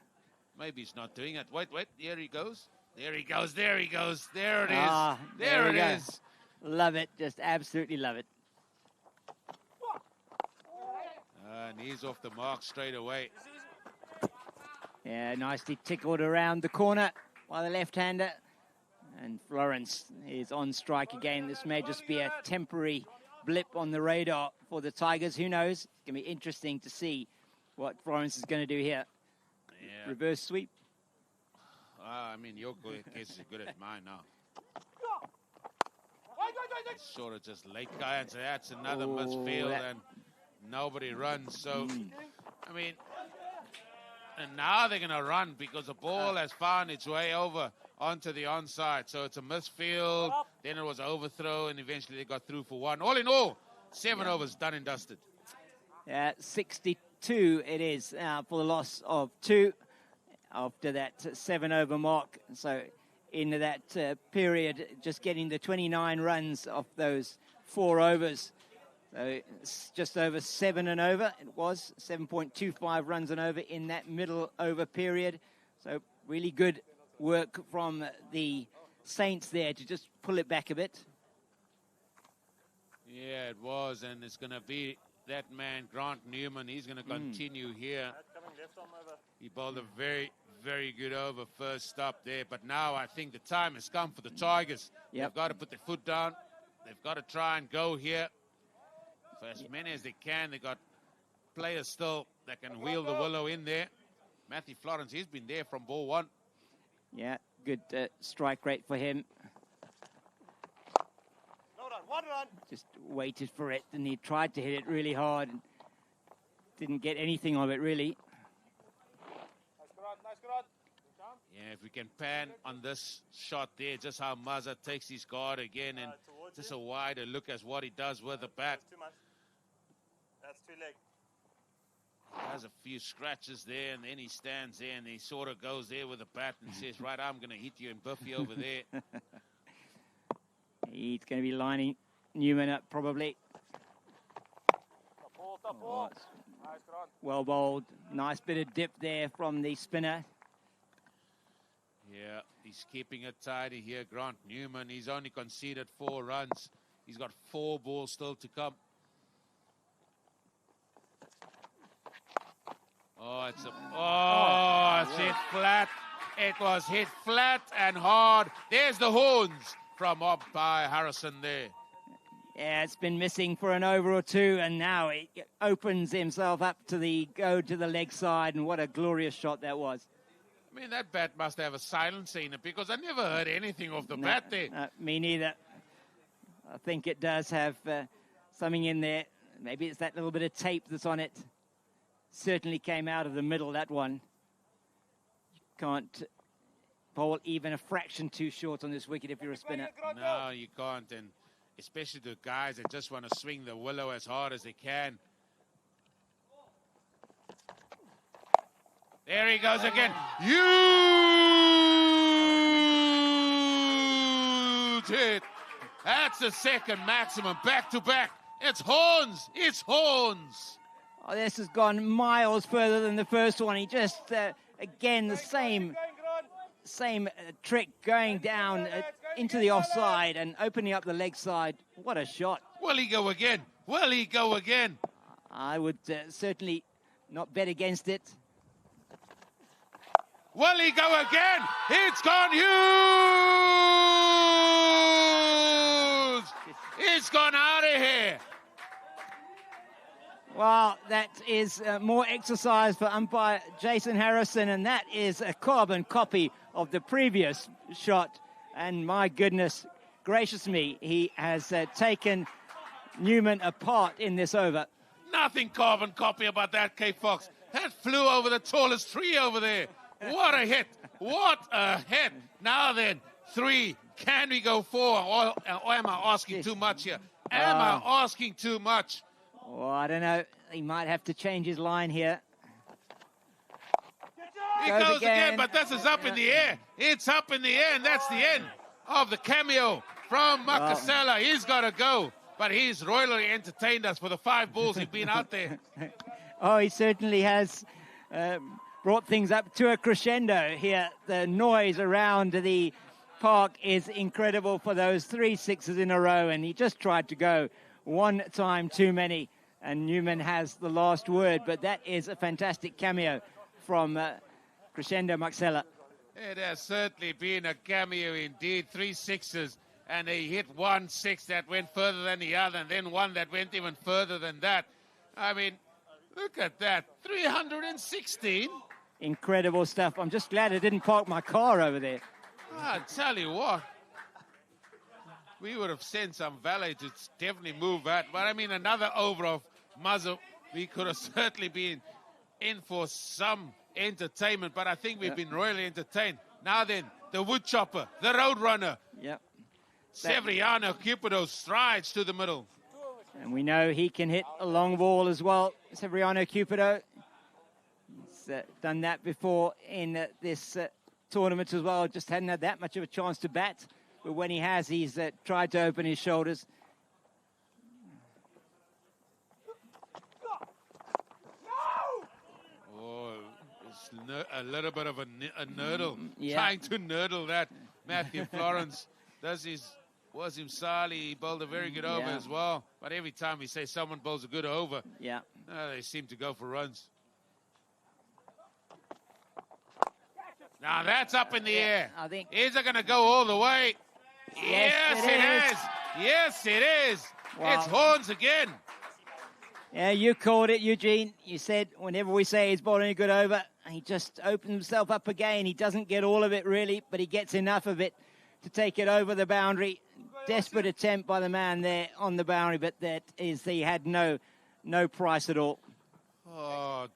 Maybe he's not doing it. Wait. Here he goes. There he goes. There he goes. There it is. There it is. Love it. Just absolutely love it. And he's off the mark straight away. Yeah, nicely tickled around the corner by the left-hander. And Florence is on strike again. This may just be a temporary blip on the radar for the Tigers. Who knows? It's going to be interesting to see what Florence is going to do here. Yeah. Reverse sweep. I mean, your guess is as good as mine now. Sort of just late guy, and so that's another misfield, and nobody runs. So, I mean, and now they're going to run because the ball has found its way over onto the onside. So it's a misfield, then it was overthrow, and eventually they got through for 1. All in all, 7 overs done and dusted. Yeah, 62 it is for the loss of 2 after that 7-over mark. So into that period, just getting the 29 runs off those 4 overs. So it's just over 7 and over. It was 7.25 runs and over in that middle over period. So really good work from the Saints there to just pull it back a bit. Yeah, it was, and it's going to be that man, Grant Newman. He's going to continue here. He bowled a very, very good over first up there, but now I think the time has come for the Tigers. They've got to put their foot down. They've got to try and go here for as many as they can. They've got players still that can wheel the willow in there. Matthew Florence, he's been there from ball 1. Yeah, good strike rate for him. One run. Just waited for it, and he tried to hit it really hard and didn't get anything of it, really. Nice run. Yeah, if we can pan on this shot there, just how Mazza takes his guard again, and just a wider look at what he does with the bat. That's too much. That's too leg. Has a few scratches there, and then he stands there, and he sort of goes there with the bat and says, right, I'm going to hit you and buff you over there. He's going to be lining Newman up, probably. Top ball. Nice, good on. Well bowled. Nice bit of dip there from the spinner. Yeah, he's keeping it tidy here, Grant Newman. He's only conceded 4 runs. He's got 4 balls still to come. Oh, it's hit flat. It was hit flat and hard. There's the horns from umpire Harrison there. Yeah, it's been missing for an over or two, and now it opens himself up to go to the leg side, and what a glorious shot that was. I mean, that bat must have a silencer in it, because I never heard anything of the bat there. Me neither. I think it does have something in there. Maybe it's that little bit of tape that's on it. Certainly came out of the middle, that one. You can't bowl even a fraction too short on this wicket if you're a spinner. No, you can't, and especially the guys that just want to swing the willow as hard as they can. There he goes again. Huge hit. That's the second maximum, back to back. It's horns. It's horns. Oh, this has gone miles further than the first one. He just, again, the same trick going down into the offside and opening up the leg side. What a shot. Will he go again? Will he go again? I would certainly not bet against it. Will he go again? It's gone huge! It's gone out of here. Well, that is more exercise for umpire Jason Harrison, and that is a carbon copy of the previous shot. And my goodness gracious me, he has taken Newman apart in this over. Nothing carbon copy about that, K. Fox. That flew over the tallest tree over there. What a hit. What a hit. Now then, 3. Can we go 4? Or am I asking too much here? Am I asking too much? Oh, I don't know. He might have to change his line here. He goes again, but this is up in the air. It's up in the air, and that's the end of the cameo from Makasela. He's got to go, but he's royally entertained us for the 5 balls he's been out there. Oh, he certainly has brought things up to a crescendo here. The noise around the park is incredible for those 3 sixes in a row, and he just tried to go one time too many, and Newman has the last word. But that is a fantastic cameo from Crescendo Maxella. It has certainly been a cameo indeed. 3 sixes, and he hit 1 6 that went further than the other, and then one that went even further than that. I mean, look at that, 316. Incredible stuff. I'm just glad I didn't park my car over there. I'll tell you what, we would have sent some valet to definitely move that. But I mean, another over of muzzle, we could have certainly been in for some entertainment, but I think we've been royally entertained. Now then, the woodchopper, the roadrunner. Yep. Severiano Cupido strides to the middle. And we know he can hit a long ball as well, Severiano Cupido. He's done that before in this tournament as well. Just hadn't had that much of a chance to bat. But when he has, he's tried to open his shoulders. Oh, it's a little bit of a nurdle. Yeah. Trying to nurdle that. Matthew Florence does his Wasim Salih. He bowled a very good over as well. But every time we say someone bowls a good over, they seem to go for runs. Now that's up in the air. I think. Is it going to go all the way? Yes, it is. Yes, it is. Wow. It's horns again. Yeah, you called it, Eugene. You said whenever we say he's bowling a good over, he just opens himself up again. He doesn't get all of it, really, but he gets enough of it to take it over the boundary. Desperate attempt by the man there on the boundary, but he had no price at all. Oh,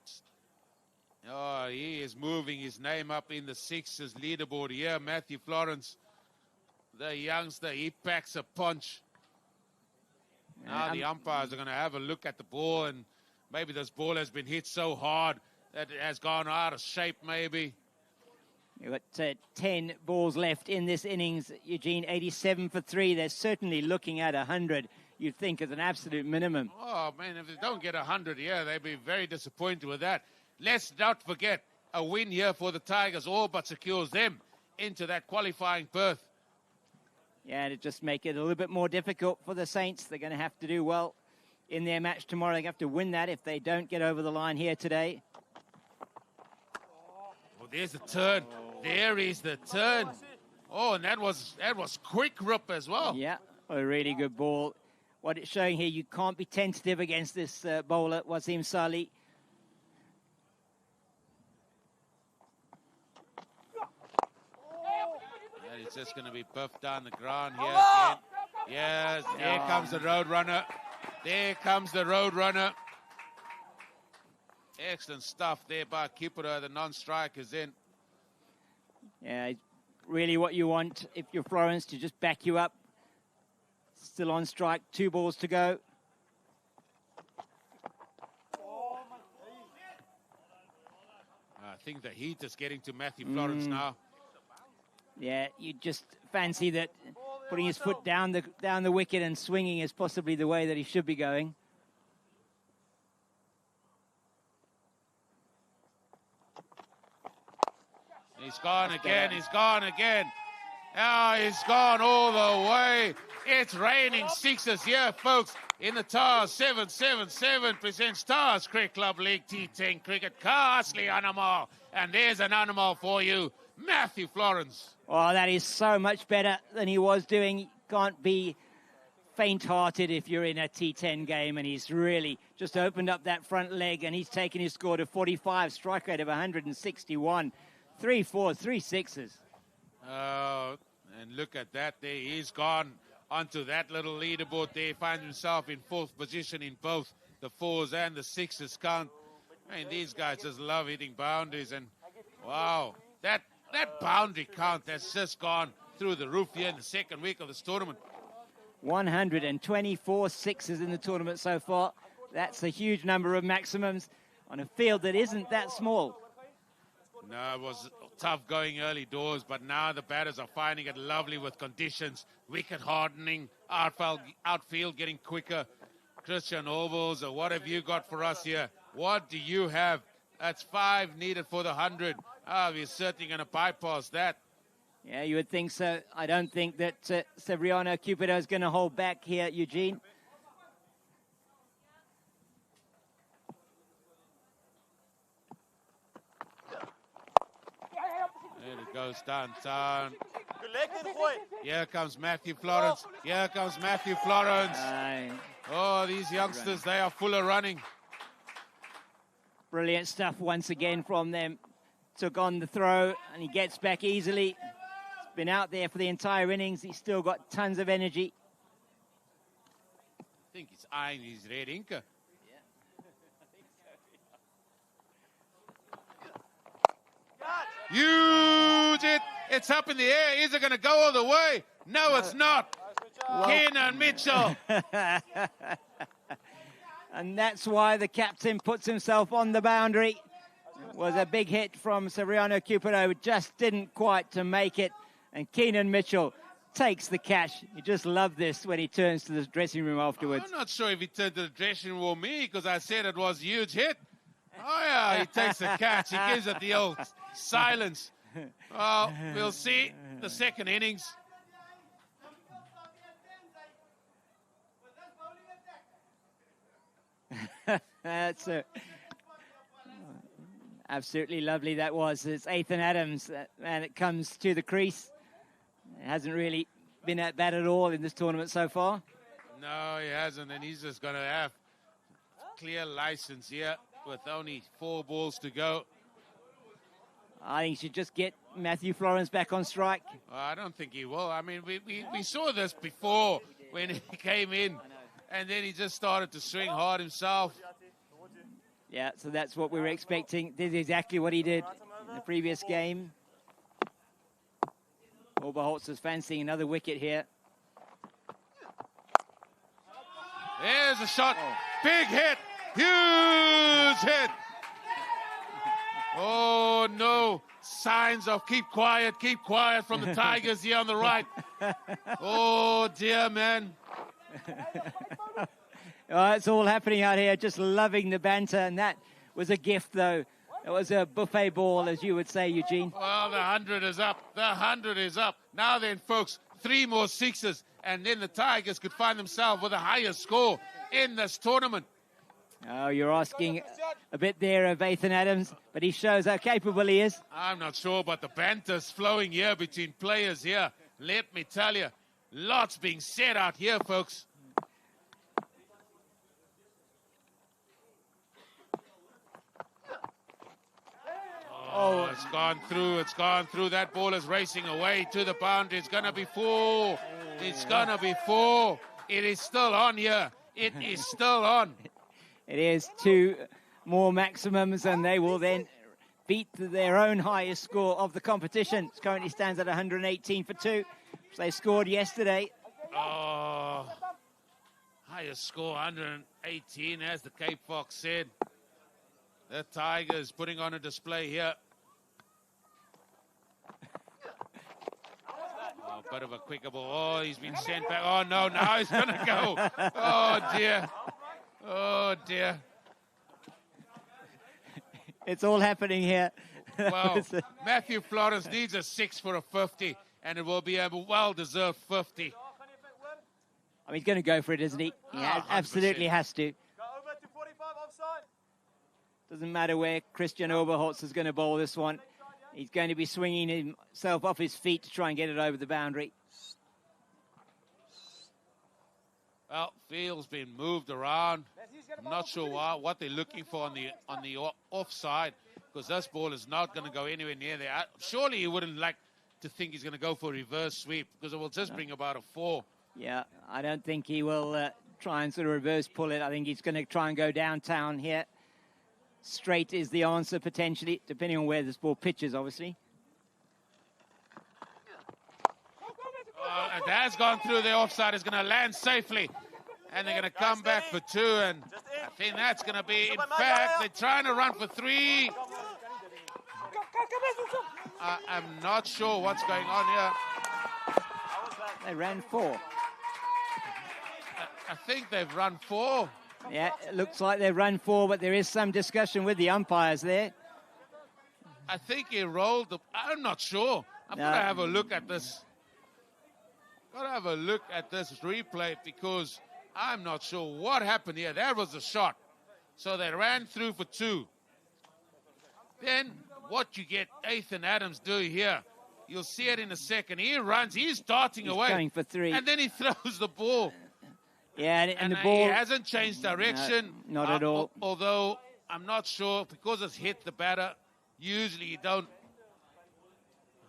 Oh, he is moving his name up in the Sixers leaderboard here. Matthew Florence, the youngster, he packs a punch. Now the umpires are going to have a look at the ball, and maybe this ball has been hit so hard that it has gone out of shape, maybe. You've got 10 balls left in this innings, Eugene. 87 for 3. They're certainly looking at 100, you'd think, as an absolute minimum. Oh, man, if they don't get 100 here, they'd be very disappointed with that. Let's not forget, a win here for the Tigers all but secures them into that qualifying berth. Yeah, to just make it a little bit more difficult for the Saints. They're going to have to do well in their match tomorrow. They have to win that if they don't get over the line here today. Oh, there's the turn. There is the turn. Oh, and that was quick rip as well. Yeah, a really good ball. What it's showing here, you can't be tentative against this bowler, Wasim Salih. And it's just going to be buffed down the ground here again. Yes, there comes the road runner. There comes the road runner. Excellent stuff there by Kipura, the non-strikers in. Yeah, really what you want if you're Florence, to just back you up. Still on strike, 2 balls to go. I think the heat is getting to Matthew Florence now. Yeah, you just fancy that putting his foot down the wicket and swinging is possibly the way that he should be going. He's gone again, he's gone again. Oh, he's gone all the way. It's raining sixes here, folks, in the Tars. 777 presents Tars Cricket Club League T10 Cricket. Castly animal. And there's an animal for you, Matthew Florence. Oh, that is so much better than he was doing. You can't be faint-hearted if you're in a T10 game, and he's really just opened up that front leg, and he's taken his score to 45, strike rate of 161. 3 4s, 3 6s. Oh, and look at that there. He's gone onto that little leaderboard there. He finds himself in 4th position in both the 4s and the 6s count. I mean, these guys just love hitting boundaries, and wow, that boundary count has just gone through the roof here in the second week of this tournament. 124 6s in the tournament so far. That's a huge number of maximums on a field that isn't that small. No, it was tough going early doors, but now the batters are finding it lovely with conditions. Wicket hardening, outfield getting quicker. Christian Ovals, or what have you got for us here? What do you have? That's 5 needed for the 100. We're certainly going to bypass that. Yeah, you would think so. I don't think that Severiano Cupido is going to hold back here, Eugene. And it goes downtown. Here comes Matthew Florence. Here comes Matthew Florence. Oh, these youngsters, they are full of running. Brilliant stuff once again from them. Took on the throw, and he gets back easily. He's been out there for the entire innings. He's still got tons of energy. I think he's eyeing his red inker. Huge hit. It's up in the air. Is it going to go all the way? No, it's not. Kenan Mitchell. And that's why the captain puts himself on the boundary. It was a big hit from Severiano Cupido, just didn't quite to make it. And Kenan Mitchell takes the catch. You just love this when he turns to the dressing room afterwards. I'm not sure if he turned to the dressing room or me, because I said it was a huge hit. Oh, yeah, he takes the catch. He gives it the old silence. Well, we'll see the second innings. That's absolutely lovely that was. It's Ethan Adams, and it comes to the crease. It hasn't really been that bad at all in this tournament so far. No, he hasn't, and he's just going to have clear license here with only 4 balls to go. I think he should just get Matthew Florence back on strike. I don't think he will. I mean, we saw this before when he came in, and then he just started to swing hard himself. Yeah, so that's what we were expecting. This is exactly what he did in the previous game. Oberholz is fancying another wicket here. There's a shot. Oh. Big hit. Huge hit. Oh, no. Signs of keep quiet from the Tigers here on the right. Oh, dear, man. Oh, it's all happening out here. Just loving the banter. And that was a gift, though. It was a buffet ball, as you would say, Eugene. Well, the 100 is up. The 100 is up. Now then, folks, 3 more sixes. And then the Tigers could find themselves with a higher score in this tournament. Oh, you're asking a bit there of Ethan Adams, but he shows how capable he is. I'm not sure, but the banter's flowing here between players here. Let me tell you, lots being said out here, folks. Oh, it's gone through. It's gone through. That ball is racing away to the boundary. It's going to be 4. It's going to be 4. It is still on here. It is still on. It is 2 more maximums, and they will then beat their own highest score of the competition. It currently stands at 118 for 2, which they scored yesterday. Oh, highest score 118, as the Cape Fox said. The Tigers putting on a display here. Oh, bit of a quicker ball. Oh, he's been sent back. Oh, no, now he's going to go. Oh, dear. Oh, dear. It's all happening here. Well, Matthew Florence needs a 6 for a 50, and it will be a well-deserved 50. I mean, he's going to go for it, isn't he? He absolutely has to. Go over to 45 offside. Doesn't matter where Christian Oberholz is going to bowl this one. He's going to be swinging himself off his feet to try and get it over the boundary. Well, field's been moved around. I'm not sure what they're looking for on the offside, because this ball is not going to go anywhere near there. Surely he wouldn't like to think he's going to go for a reverse sweep, because it will just bring about a 4. Yeah, I don't think he will try and sort of reverse pull it. I think he's going to try and go downtown here. Straight is the answer, potentially, depending on where this ball pitches, obviously. It has gone through the offside. It's going to land safely. And they're going to come back for 2. And I think that's going to be, in fact, they're trying to run for 3. I'm not sure what's going on here. They ran 4. I think they've run 4. Yeah, it looks like they've run 4, but there is some discussion with the umpires there. I think he rolled the... I'm not sure. I'm going to have a look at this. Got to have a look at this replay, because I'm not sure what happened here. That was a shot. So they ran through for 2. Then what you get Ethan Adams do here, you'll see it in a second. He runs. He's darting away. Going for 3. And then he throws the ball. Yeah, and the ball... He hasn't changed direction. No, not at all. Although, I'm not sure, because it's hit the batter, usually you don't.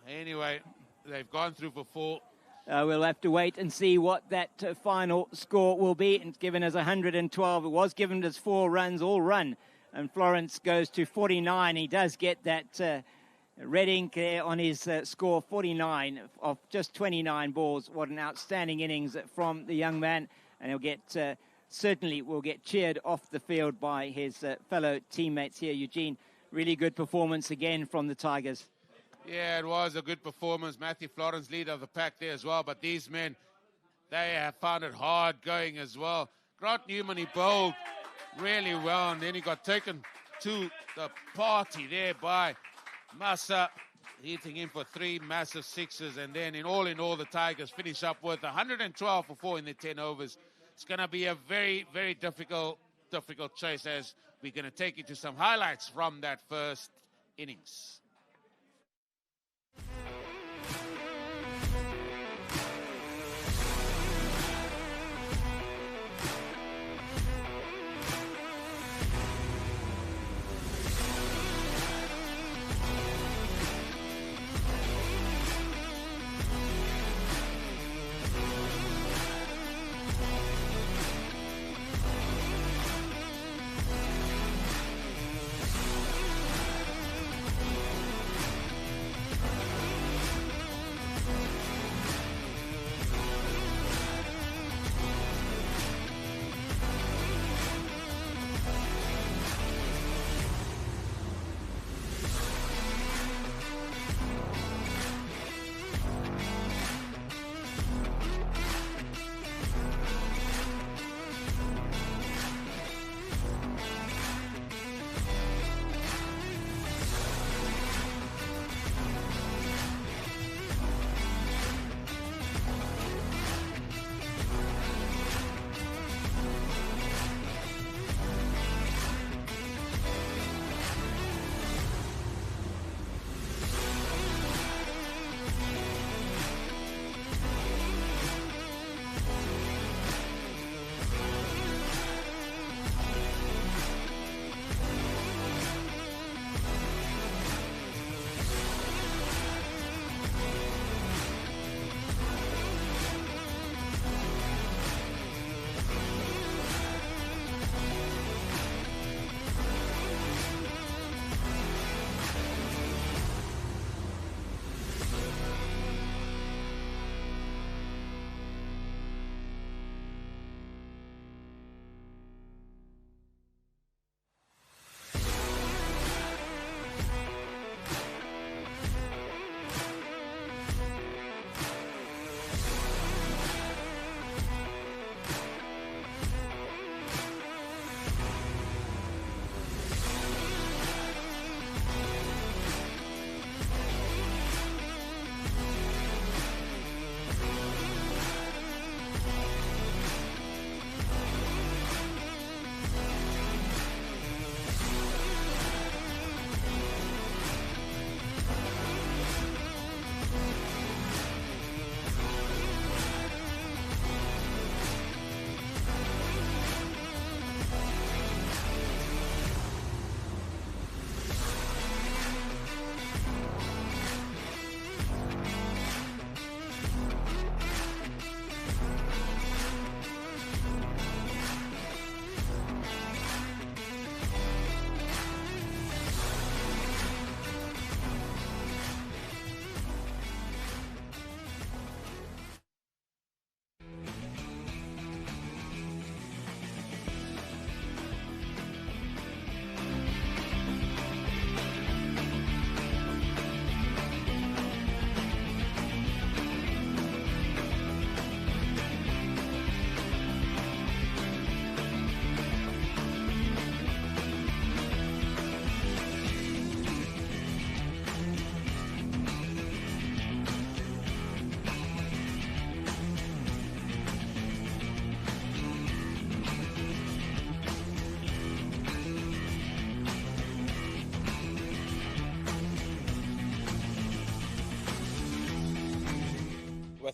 Anyway, they've gone through for 4. We'll have to wait and see what that final score will be. It's given as 112. It was given as 4 runs, all run. And Florence goes to 49. He does get that red ink there on his score, 49 of just 29 balls. What an outstanding innings from the young man. And he'll get, certainly will get cheered off the field by his fellow teammates here. Eugene, really good performance again from the Tigers. Yeah, it was a good performance. Matthew Florence, leader of the pack there as well. But these men, they have found it hard going as well. Grant Newman, he bowled really well, and then he got taken to the party there by Massa, hitting in for 3 massive sixes. And then in all, the Tigers finish up with 112 for 4 in the 10 overs. It's going to be a very, very difficult chase, as we're going to take you to some highlights from that first innings.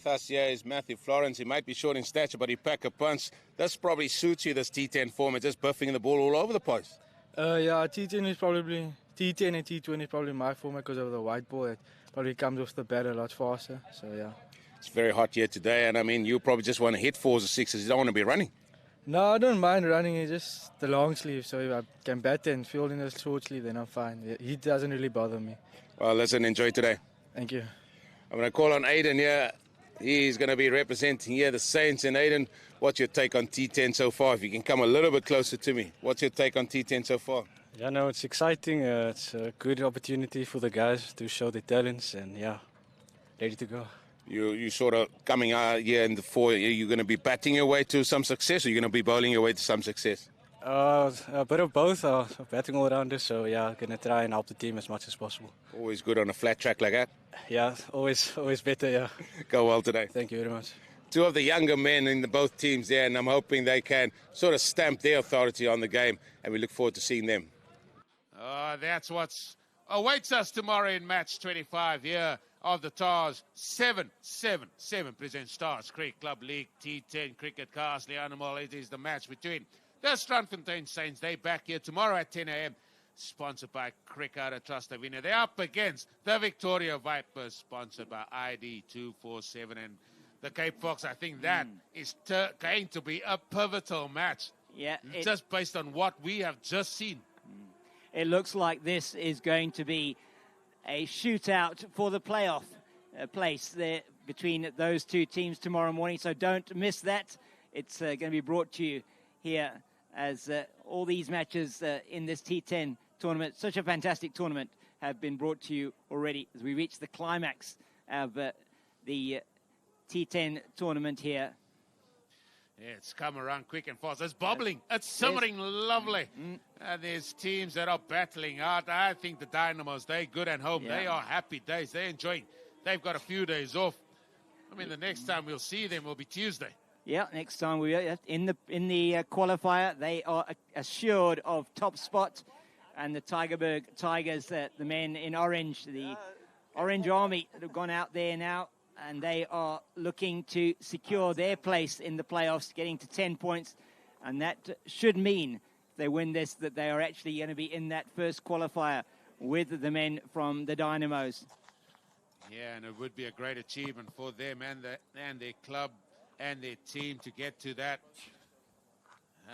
with us here is Matthew Florence. He might be short in stature, but he pack a punch. This probably suits you, this T10 format, just buffing the ball all over the place. Yeah, T10 is probably T10 and T20 is probably my format because of the white ball. It probably comes off the bat a lot faster. So yeah. It's very hot here today, and I mean, you probably just want to hit 4s or 6s. You don't want to be running. No, I don't mind running. It's just the long sleeve. So if I can bat and field in the short sleeve, then I'm fine. He doesn't really bother me. Well, listen, enjoy today. Thank you. I'm going to call on Aiden here. He's going to be representing here the Saints. And Aiden, what's your take on T10 so far? If you can come a little bit closer to me. What's your take on T10 so far? Yeah, no, it's exciting. It's a good opportunity for the guys to show their talents and, yeah, ready to go. You sort of coming out here in the 4, you're going to be batting your way to some success, or you're going to be bowling your way to some success? A bit of both. Batting all-rounder, so, yeah, going to try and help the team as much as possible. Always good on a flat track like that? Yeah, always better, yeah. Go well today. Thank you very much. Two of the younger men in both teams there, and I'm hoping they can sort of stamp their authority on the game, and we look forward to seeing them. That's what awaits us tomorrow in match 25 here of the Tars. 7-7-7 presents Stars Cricket Club League T10 Cricket Castle Animal. It is the match between the Strandfontein Saints. They back here tomorrow at 10 a.m. Sponsored by Cricket Trust Avina. They're up against the Victoria Vipers, sponsored by ID 247 and the Cape Fox. I think that is going to be a pivotal match. Yeah, just based on what we have just seen. It looks like this is going to be a shootout for the playoff place there between those two teams tomorrow morning. So don't miss that. It's going to be brought to you here as all these matches in this T10 tournament, such a fantastic tournament, have been brought to you already as we reach the climax of the T10 tournament here. Yeah, it's come around quick and fast. It's bubbling. It's simmering lovely. And there's teams that are battling out. I think the Dynamos, they're good at home. Yeah. They are happy days. They're enjoying. They've got a few days off. I mean, the next time we'll see them will be Tuesday. Yeah, next time we are in the qualifier, they are assured of top spot. And the Tygerberg Tigers, the men in orange, the Orange Army, that have gone out there now. And they are looking to secure their place in the playoffs, getting to 10 points. And that should mean, if they win this, that they are actually going to be in that first qualifier with the men from the Dynamos. Yeah, and it would be a great achievement for them and their club and their team to get to that.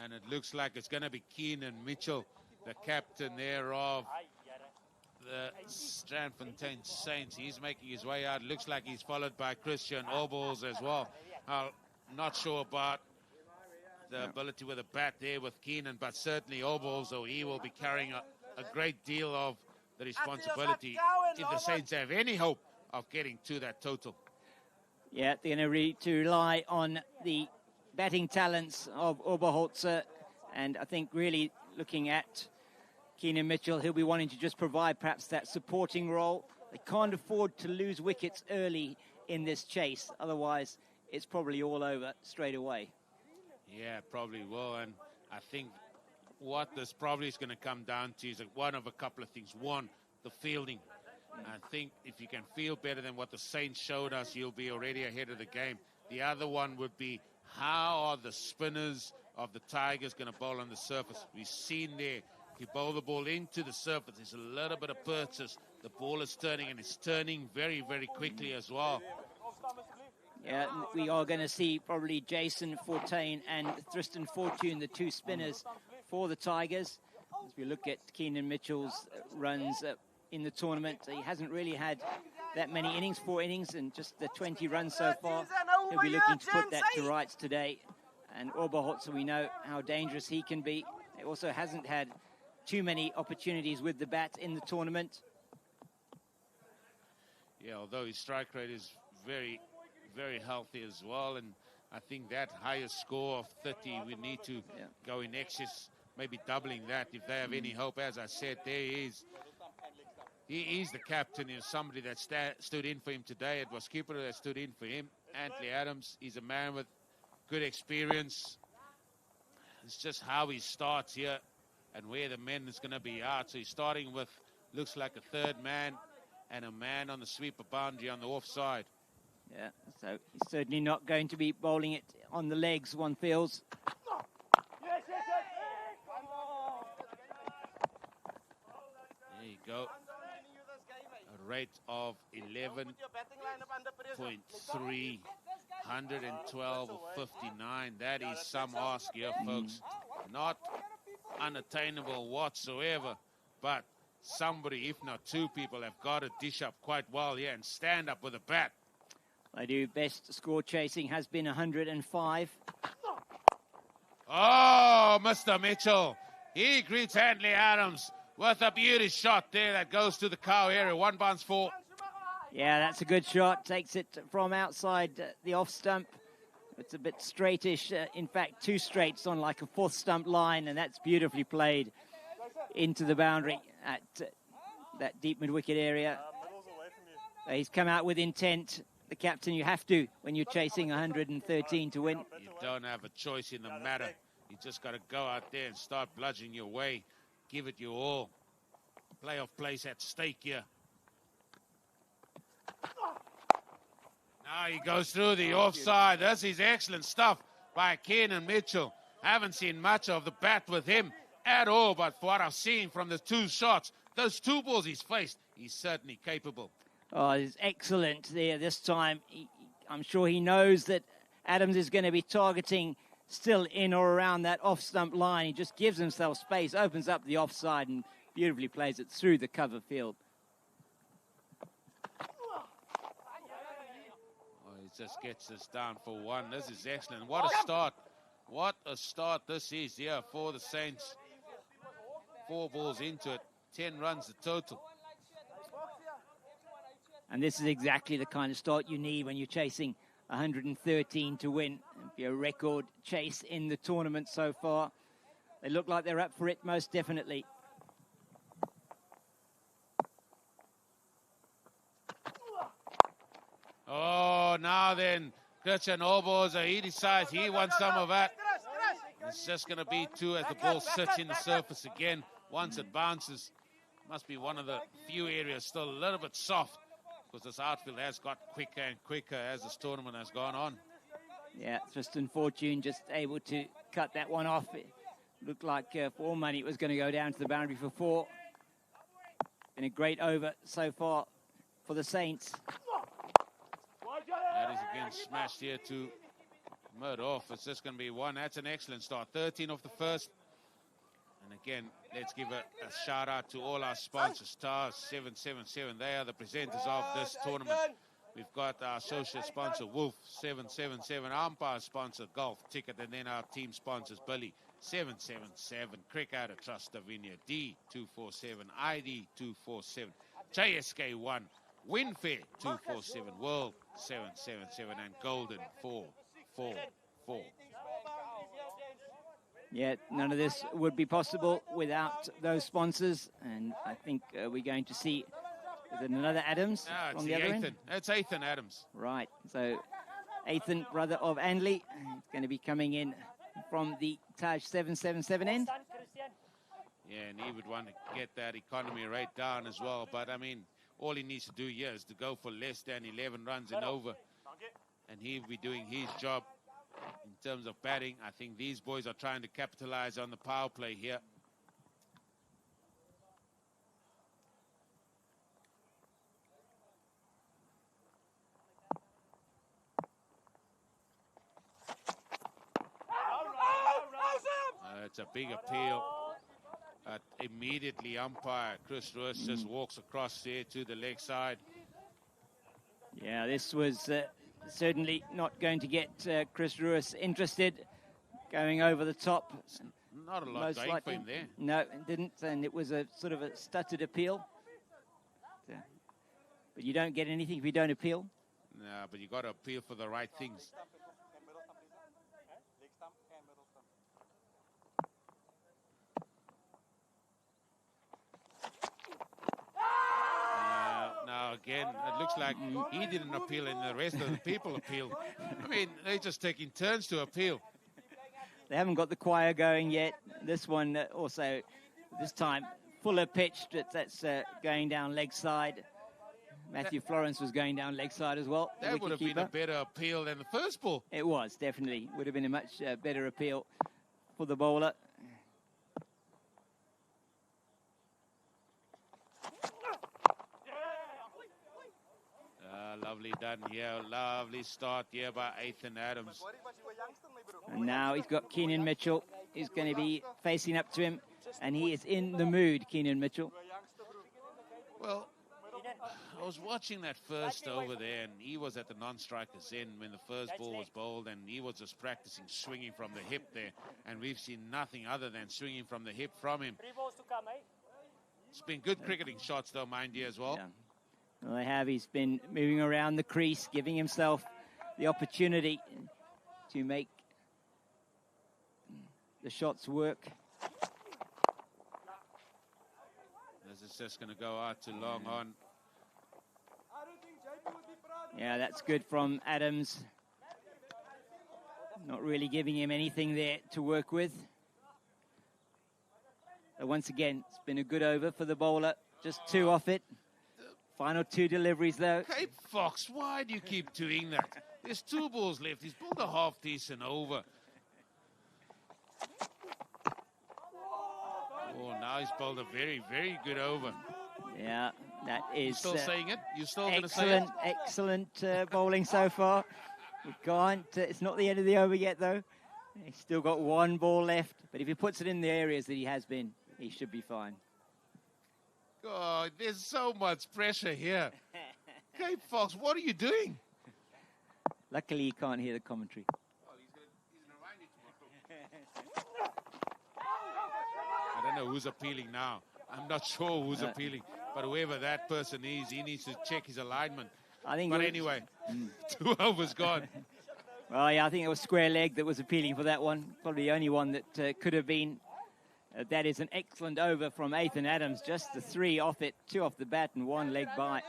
And it looks like it's going to be Keenan Mitchell, the captain there of the Strandfontein Saints. He's making his way out. Looks like he's followed by Christian Orbals as well. I'm not sure about the ability with a bat there with Keenan, but certainly Orbals, so he will be carrying a great deal of the responsibility if the Saints have any hope of getting to that total. Yeah, they're going to rely on the batting talents of Oberholzer, and I think really looking at Keenan Mitchell, he'll be wanting to just provide perhaps that supporting role. They can't afford to lose wickets early in this chase. Otherwise, it's probably all over straight away. Yeah, probably will. And I think what this probably is going to come down to is one of a couple of things. One, the fielding. I think if you can field better than what the Saints showed us, you'll be already ahead of the game. The other one would be, how are the spinners of the Tigers going to bowl on the surface? We've seen there, if you bowl the ball into the surface, there's a little bit of purchase. The ball is turning, and it's turning very, very quickly as well. Yeah, we are going to see probably Jason Fontaine and Tristan Fortune, the two spinners for the Tigers. As we look at Keenan Mitchell's runs in the tournament, he hasn't really had that many innings, 4 innings, and just the 20 runs so far. He'll be looking to put that to rights today. And Oberholzer, we know how dangerous he can be. He also hasn't had too many opportunities with the bat in the tournament. Yeah, although his strike rate is very, very healthy as well. And I think that highest score of 30, we need to go in excess, maybe doubling that if they have any hope. As I said, he is the captain. Somebody that stood in for him today. It was Keeper that stood in for him. Anthony Adams, he's a man with good experience. It's just how he starts here and where the men is going to be out. So he's starting with, looks like a third man and a man on the sweeper boundary on the offside. Yeah, so he's certainly not going to be bowling it on the legs, one feels. There you go. A rate of 11.3, 112 or 59. That is some ask here, folks. Not unattainable whatsoever, but somebody, if not two people, have got to dish up quite well here and stand up with a bat. I do. Best score chasing has been 105. Oh, Mr. Mitchell. He greets Handley Adams with a beauty shot there that goes to the cow area. 1 bounce 4. Yeah, that's a good shot. Takes it from outside the off stump. It's a bit straightish. In fact, 2 straights on like a 4th stump line, and that's beautifully played into the boundary at that deep mid-wicket area. He's come out with intent. The captain, you have to when you're chasing 113 to win. You don't have a choice in the matter. You just got to go out there and start bludgeoning your way. Give it your all. Playoff place at stake here. Now he goes through the offside. This is excellent stuff by Keenan Mitchell. Haven't seen much of the bat with him at all, but for what I've seen from the 2 shots, those 2 balls he's faced, he's certainly capable. Oh, it's excellent there this time. I'm sure he knows that Adams is going to be targeting still in or around that off-stump line. He just gives himself space, opens up the offside, and beautifully plays it through the cover field. Oh, he just gets us down for 1. This is excellent. What a start. What a start this is here for the Saints. 4 balls into it. 10 runs the total. And this is exactly the kind of start you need when you're chasing 113 to win. It'll be a record chase in the tournament so far. They look like they're up for it, most definitely. Oh, now then, Christian Oboza, he decides he wants some of that. It's just going to be 2 as the ball sits in the surface again. Once it bounces, must be one of the few areas still a little bit soft, because this outfield has got quicker and quicker as this tournament has gone on. Yeah, Tristan Fortune just able to cut that one off. It looked like for all money it was going to go down to the boundary for 4. Been a great over so far for the Saints. That is again smashed here to mid-off. It's just going to be 1. That's an excellent start. 13 off the first. And again, let's give a shout out to all our sponsors. Stars 777, they are the presenters of this tournament. We've got our associate sponsor Wolf 777, umpire sponsor Golf Ticket, and then our team sponsors Billy 777, Cricket Trust Davinia D247, ID 247, JSK 1, Winfair 247, World 777, and Golden 444. Yeah, none of this would be possible without those sponsors. And I think we're going to see, is it another Adams No, on the other Ethan. end? It's Ethan Adams. Right, so Ethan, brother of Anley, is going to be coming in from the Taj 777 end. Yeah, and he would want to get that economy rate down as well. But, I mean, all he needs to do here is to go for less than 11 runs and over. And he'll be doing his job. In terms of batting, I think these boys are trying to capitalize on the power play here. It's a big appeal. Immediately umpire Chris Lewis just walks across there to the leg side. Yeah, this was certainly not going to get Chris Lewis interested, going over the top. Not a lot going for him there. No, it didn't, and it was a sort of a stuttered appeal. But you don't get anything if you don't appeal. No, but you got to appeal for the right things. Now again, it looks like he didn't appeal and the rest of the people appealed. I mean, they're just taking turns to appeal. They haven't got the choir going yet. This one also, this time, fuller pitched. That's going down leg side. Matthew Florence was going down leg side as well. That would have been a better appeal than the first ball. It was, definitely. Would have been a much better appeal for the bowler. Lovely done here. Lovely start here by Ethan Adams. And now he's got Keenan Mitchell. He's going to be facing up to him. And he is in the mood, Keenan Mitchell. Well, I was watching that first over there, and he was at the non-striker's end when the first ball was bowled, and he was just practicing swinging from the hip there. And we've seen nothing other than swinging from the hip from him. It's been good cricketing shots, though, mind you, as well. Yeah. Well, they have. He's been moving around the crease, giving himself the opportunity to make the shots work. This is just going to go out too long on. Yeah, that's good from Adams. Not really giving him anything there to work with. But once again, it's been a good over for the bowler. Just 2 off it. Final 2 deliveries, though. Cape Fox, why do you keep doing that? There's 2 balls left. He's bowled a half-decent over. Oh, now he's bowled a very, very good over. Yeah, that is... You still saying it? You still going to say it? Excellent bowling so far. We can't... it's not the end of the over yet, though. He's still got 1 ball left. But if he puts it in the areas that he has been, he should be fine. God, there's so much pressure here. Cape Fox, what are you doing? Luckily, you can't hear the commentary. Oh, he's gonna remind you tomorrow. I don't know who's appealing now. I'm not sure who's appealing, but whoever that person is, he needs to check his alignment. I think. But anyway, 2 overs gone. Well, yeah, I think it was square leg that was appealing for that one. Probably the only one that could have been. That is an excellent over from Ethan Adams. Just the 3 off it, 2 off the bat and 1 leg by.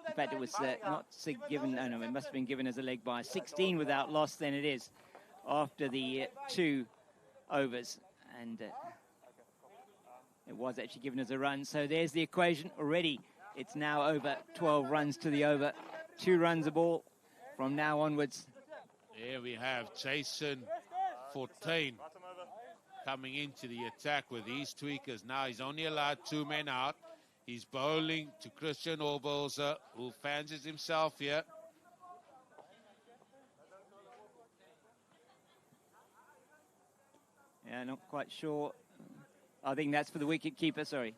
In fact, it was not given. No, it must have been given as a leg by. 16 without loss, then it is after the 2 overs, and it was actually given as a run. So there's the equation already. It's now over 12 runs to the over, 2 runs a ball from now onwards. There we have Strandfontein coming into the attack with these tweakers. Now he's only allowed 2 men out. He's bowling to Christian Oberholzer, who fancies himself here. Yeah, not quite sure. I think that's for the wicket keeper, sorry.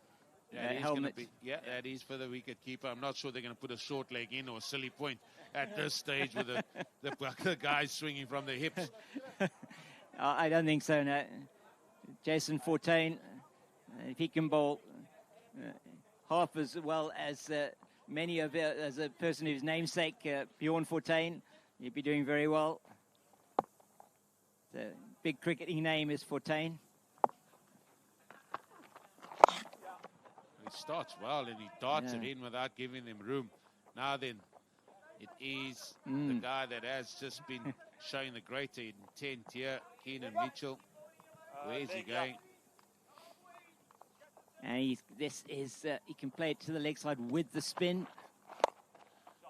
Helmet. That is for the wicket keeper. I'm not sure they're going to put a short leg in or a silly point at this stage with the guys swinging from the hips. I don't think so, no. Jason Fontaine, if he can bowl half as well as as a person whose namesake, Bjorn Fontaine, he'd be doing very well. The big cricketing name is Fontaine. He starts well and he darts it in without giving them room. Now then, it is the guy that has just been showing the greater intent here, Keenan Mitchell. Where is he going? And he can play it to the leg side with the spin.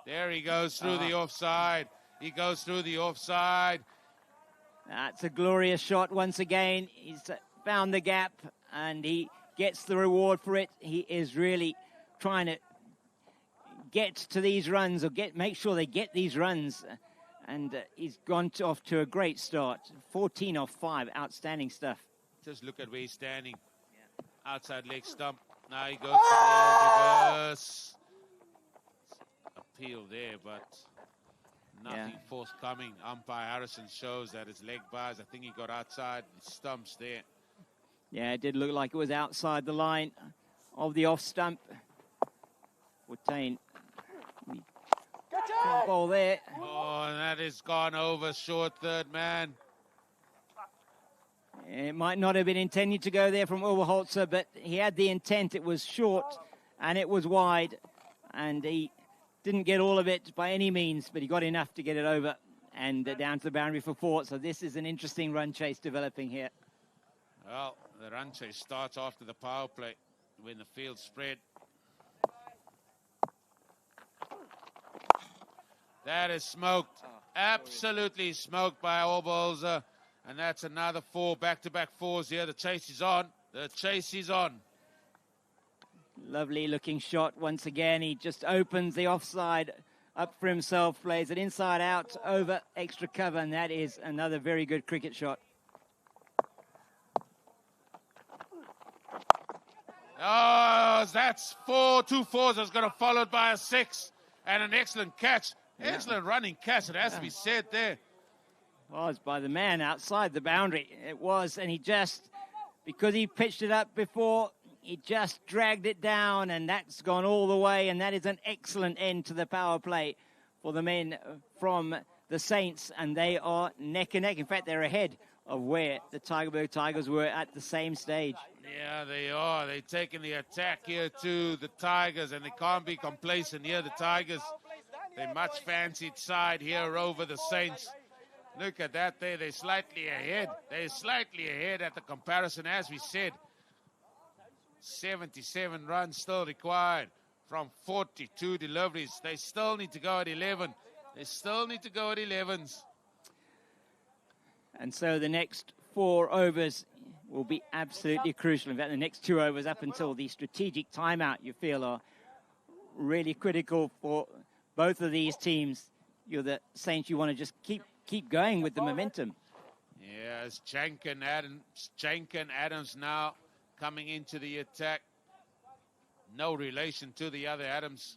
There he goes through the offside. He goes through the offside. That's a glorious shot once again. He's found the gap and he gets the reward for it. He is really trying to get to these runs or make sure they get these runs. And he's gone off to a great start. 14 off 5. Outstanding stuff. Just look at where he's standing. Outside leg stump. Now he goes to the reverse. Appeal there, but nothing forthcoming. Umpire Harrison shows that his leg bars. I think he got outside the stumps there. Yeah, it did look like it was outside the line of the off stump. Fontaine. Ball there. Oh, and that has gone over short third man. It might not have been intended to go there from Oberholzer, but he had the intent. It was short and it was wide, and he didn't get all of it by any means, but he got enough to get it over and down to the boundary for 4. So this is an interesting run chase developing here. Well, the run chase starts after the power play when the field spread. That is smoked. Absolutely smoked by all balls. And that's another 4 back-to-back 4s here. The chase is on. The chase is on. Lovely looking shot once again. He just opens the offside up for himself, plays it inside out over extra cover, and that is another very good cricket shot. Oh, that's 4, 2 4s. That's going to followed by a 6 and an excellent catch. Excellent running catch, it has to be said there. Well, it's by the man outside the boundary. It was, and he just, because he pitched it up before, he just dragged it down, and that's gone all the way, and that is an excellent end to the power play for the men from the Saints, and they are neck and neck. In fact, they're ahead of where the Tygerberg Tigers were at the same stage. Yeah, they are. They're taking the attack here to the Tigers, and they can't be complacent here, the Tigers. They're much fancied side here over the Saints. Look at that there. They're slightly ahead. They're slightly ahead at the comparison, as we said. 77 runs still required from 42 deliveries. They still need to go at 11. They still need to go at 11s. And so the next 4 overs will be absolutely crucial. In fact, the next 2 overs up until the strategic timeout, you feel, are really critical for both of these teams. You're the Saints, you want to just keep going with the momentum. Yes, Jenkin Adams now coming into the attack. No relation to the other Adams.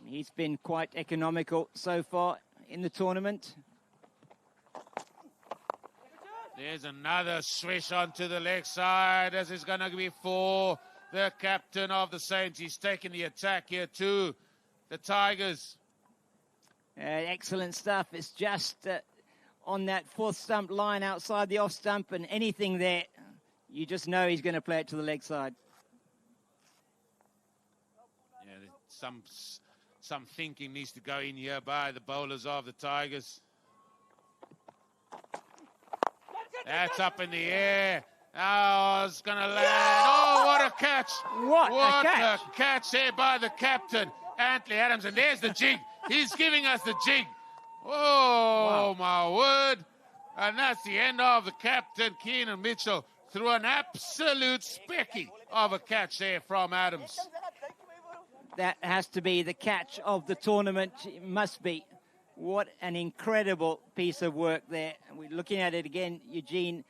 He's been quite economical so far in the tournament. There's another swish onto the leg side. This is going to be for the captain of the Saints. He's taking the attack here to the Tigers. Excellent stuff. It's just on that 4th stump line outside the off stump, and anything there, you just know he's going to play it to the leg side. Yeah, some thinking needs to go in here by the bowlers of the Tigers. That's up in the air. Oh, it's going to land. Oh, what a catch. What a catch there by the captain, Antley Adams. And there's the jig. He's giving us the jig. Oh, wow. My word. And that's the end of the captain, Keenan Mitchell, through an absolute specky of a catch there from Adams. That has to be the catch of the tournament. It must be. What an incredible piece of work there. We're looking at it again. Eugene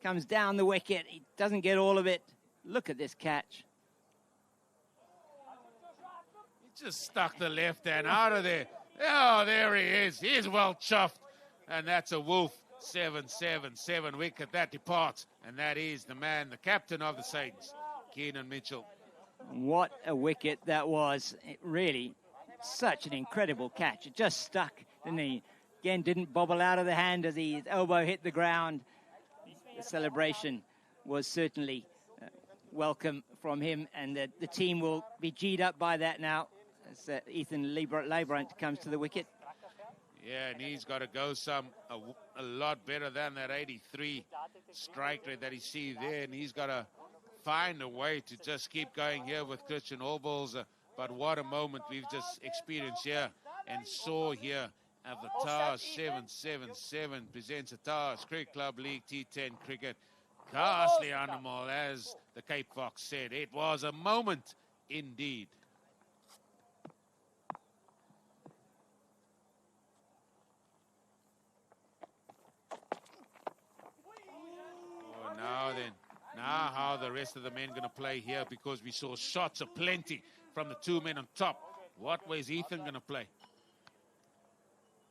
comes down the wicket. He doesn't get all of it. Look at this catch. He just stuck the left hand out of there. Oh, there he is. He's well chuffed. And that's a Wolf 7-7 wicket. That departs. And that is the man, the captain of the Saints, Keenan Mitchell. What a wicket that was. It really, such an incredible catch. It just stuck, didn't he? Again, didn't bobble out of the hand as his elbow hit the ground. The celebration was certainly welcome from him, and the team will be G'd up by that now as Ethan Leibrandt comes to the wicket. Yeah, and he's got to go a lot better than that 83 strike rate that he sees there, and he's got to find a way to just keep going here with Christian Allballs. But what a moment we've just experienced here and saw here of the Towers 7-7 presents a Towers Cricket Club League T10 cricket. Ghastly animal, as the Cape Fox said. It was a moment indeed. Oh, now then. Now how the rest of the men going to play here, because we saw shots aplenty from the 2 men on top. What way is Ethan going to play?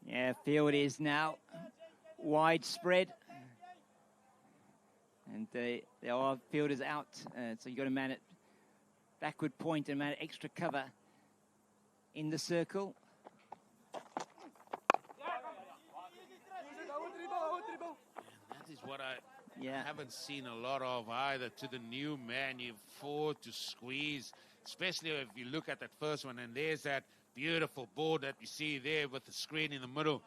Yeah, field is now widespread. And there are fielders out, so you've got to man it backward point and man it extra cover in the circle. And that is what I haven't seen a lot of either. To the new man, you forward to squeeze, especially if you look at that first one, and there's that beautiful board that you see there with the screen in the middle,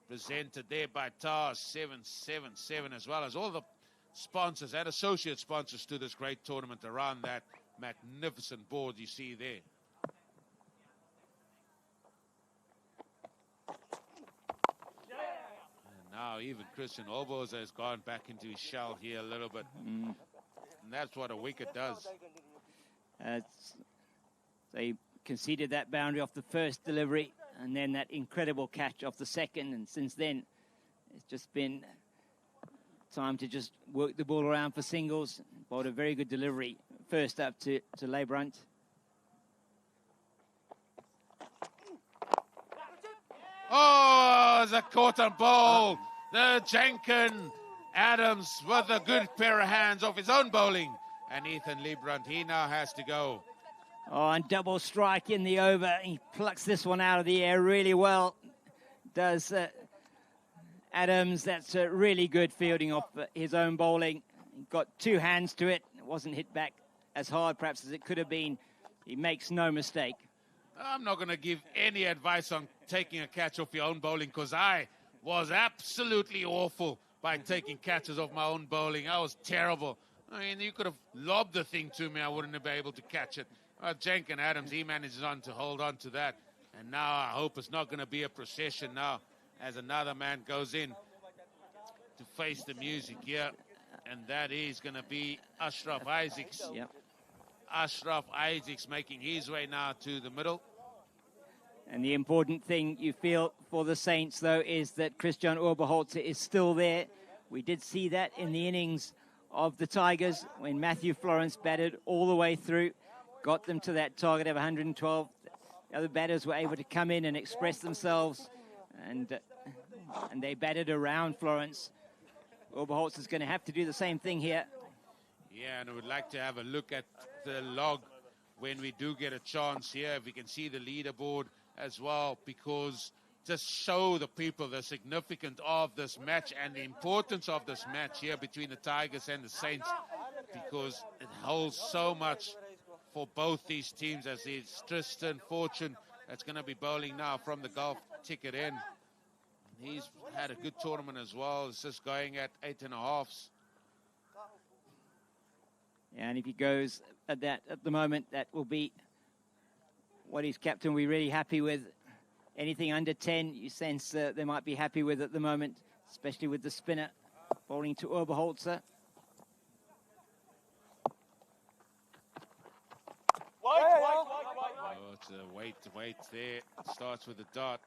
presented there by Towers 7-7 as well as all the sponsors and associate sponsors to this great tournament around that magnificent board you see there. now even Christian Oboza has gone back into his shell here a little bit. And that's what a wicket does. They conceded that boundary off the first delivery, and then that incredible catch off the second. And since then, it's just been time to just work the ball around for singles. Bowled a very good delivery first up to Leibrandt. Oh, the caught on ball. The Jenkin Adams with a good pair of hands off his own bowling. And Ethan Leibrandt, he now has to go. Oh, and double strike in the over. He plucks this one out of the air really well. Does Adams. That's a really good fielding off his own bowling. He got two hands to it. It wasn't hit back as hard perhaps as it could have been. He makes no mistake. I'm not going to give any advice on taking a catch off your own bowling, because I was absolutely awful by taking catches off my own bowling. I was terrible. I mean, you could have lobbed the thing to me. I wouldn't have been able to catch it. Jenkin Adams, he manages to hold on to that. And now I hope it's not going to be a procession now as another man goes in to face the music here. And that is going to be Ashraf Isaacs. Yep. Ashraf Isaacs making his way now to the middle. And the important thing you feel for the Saints, though, is that Christian Oberholzer is still there. We did see that in the innings of the Tigers when Matthew Florence batted all the way through, got them to that target of 112. The other batters were able to come in and express themselves, and they batted around Florence. Oberholzer is going to have to do the same thing here. Yeah, and I would like to have a look at the log when we do get a chance here, if we can see the leaderboard as well, because just show the people the significance of this match and the importance of this match here between the Tigers and the Saints, because it holds so much for both these teams, as it's Tristan Fortune that's going to be bowling now from the Gulf ticket in. He's had a good tournament as well. It's just going at 8.5s. Yeah, and if he goes at that at the moment, that will be what his captain will be really happy with. Anything under 10, you sense they might be happy with at the moment, especially with the spinner bowling to Oberholzer. Oh, it's a wait there. Starts with a dot.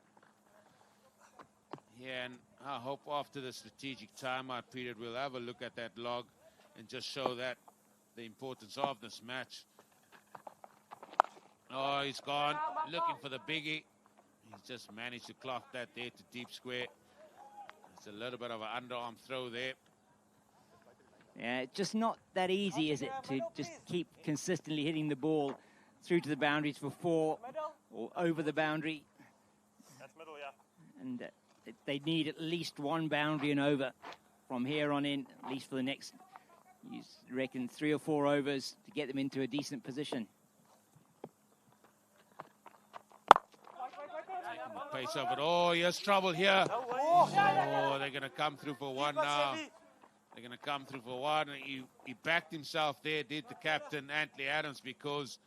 Yeah, and I hope after the strategic timeout period, we'll have a look at that log and just show that the importance of this match. Oh, he's gone, looking for the biggie. He's just managed to clock that there to deep square. It's a little bit of an underarm throw there. Yeah, it's just not that easy, is it, to just keep consistently hitting the ball through to the boundaries for 4 or over the boundary. That's middle, yeah. And they need at least 1 boundary and over from here on in, at least for the next, you reckon, 3 or 4 overs to get them into a decent position. Taking the pace of it. Oh, here's trouble here. Oh, they're going to come through for 1 now. They're going to come through for 1. He backed himself there, did the captain, Antley Adams, because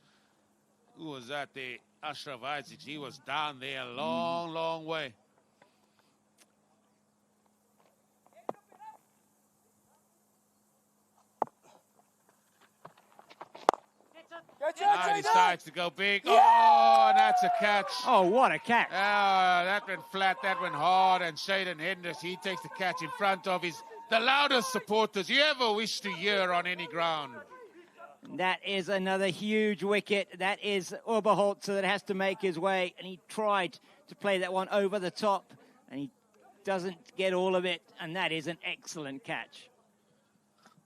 who was that there? Ashraf Isaacs. He was down there a long, long way. Now he decides to go big. Oh, and that's a catch. Oh, what a catch. That went flat, that went hard, and Shaden Hendricks, he takes the catch in front of the loudest supporters you ever wish to hear on any ground. That is another huge wicket. That is Oberholzer that has to make his way, and he tried to play that one over the top, and he doesn't get all of it, and that is an excellent catch.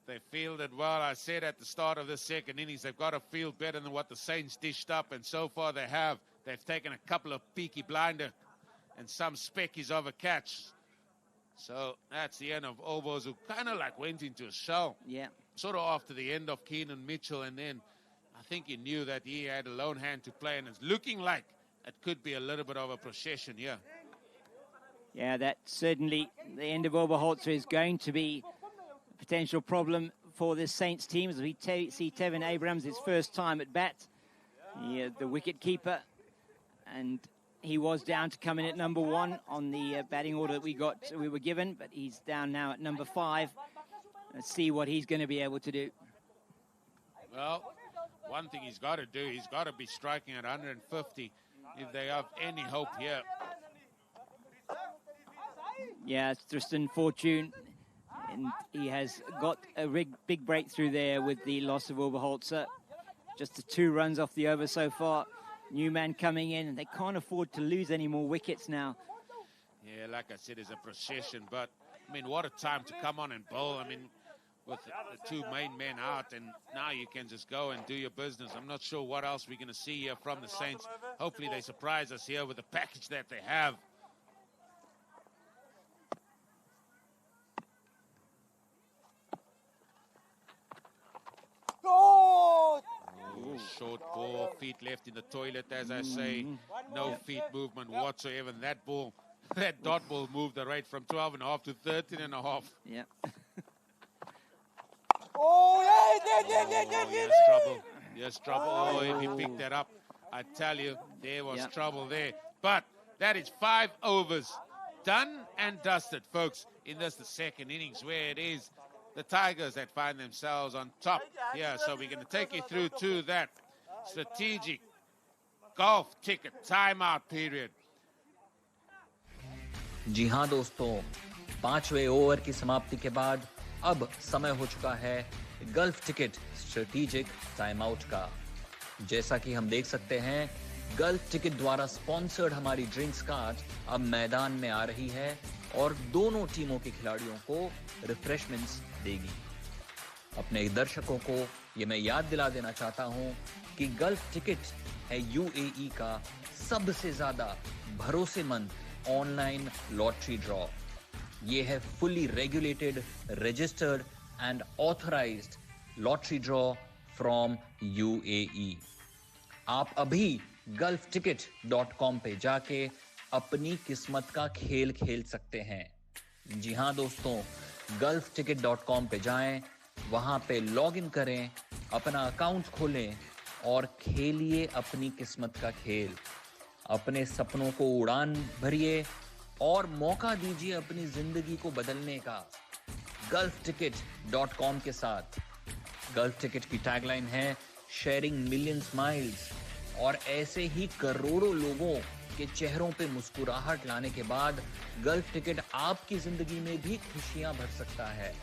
They fielded well. I said at the start of the second innings, they've got to field better than what the Saints dished up, and so far they have. They've taken a couple of peaky blinder and some speckies of a catch. So that's the end of Obos, who kind of like went into a shell. Yeah. Sort of after the end of Keenan Mitchell, and then I think he knew that he had a lone hand to play, and it's looking like it could be a little bit of a procession here. Yeah, that certainly, the end of Oberholzer is going to be a potential problem for this Saints team, as we see Tevin Abrams his first time at bat, the wicket keeper, and he was down to come in at number 1 on the batting order that we were given, but he's down now at number 5. Let's see what he's going to be able to do. Well, one thing he's got to do, he's got to be striking at 150 if they have any hope here. Yeah, it's Strandfontein, and he has got a big breakthrough there with the loss of Oberholzer. Just the 2 runs off the over so far. New man coming in, and they can't afford to lose any more wickets now. Yeah, like I said, it's a procession, but, I mean, what a time to come on and bowl. I mean, with the 2 main men out, and now you can just go and do your business. I'm not sure what else we're going to see here from the Saints. Hopefully they surprise us here with the package that they have. Ooh, short ball, feet left in the toilet, as I say. No feet movement whatsoever. And that ball, that dot ball moved the rate from 12.5 to 13.5. Yeah. Yes, trouble. Yes, trouble. Oh, if he picked that up, I tell you, there was trouble there. But that is 5 overs done and dusted, folks, in this, the second innings, where it is the Tigers that find themselves on top here. So we're going to take you through to that strategic golf ticket timeout period. जी हाँ दोस्तों, 5वें over की समाप्ति के बाद अब समय हो चुका है gulf ticket strategic time out का। जैसा कि हम देख सकते हैं, गल्फ टिकट द्वारा स्पॉन्सर्ड हमारी ड्रिंक्स कार्ड अब मैदान में आ रही है और दोनों टीमों के खिलाड़ियों को रिफ्रेशमेंट्स देगी। अपने दर्शकों को ये मैं याद दिला देना चाहता हूं कि गल्फ टिकट है यूएई का सबसे ज्यादा भरोसेमंद ऑनलाइन लॉटरी ड्रॉ। ये है fully regulated, registered and authorised lottery draw from UAE. आप अभी gulfticket.com पे जाके अपनी किस्मत का खेल खेल सकते हैं। जी हां दोस्तों, gulfticket.com पे जाएं, वहां पे लॉग इन करें, अपना अकाउंट खोलें और खेलिए अपनी किस्मत का खेल। अपने सपनों को उड़ान भरिए और मौका दीजिए अपनी जिंदगी को बदलने का gulfticket.com के साथ। गल्फ टिकट की टैगलाइन है शेयरिंग मिलियन स्माइल्स, और ऐसे ही करोड़ों लोगों के चेहरों पे मुस्कुराहट लाने के बाद गल्फ टिकट आपकी जिंदगी में भी खुशियां भर सकता है।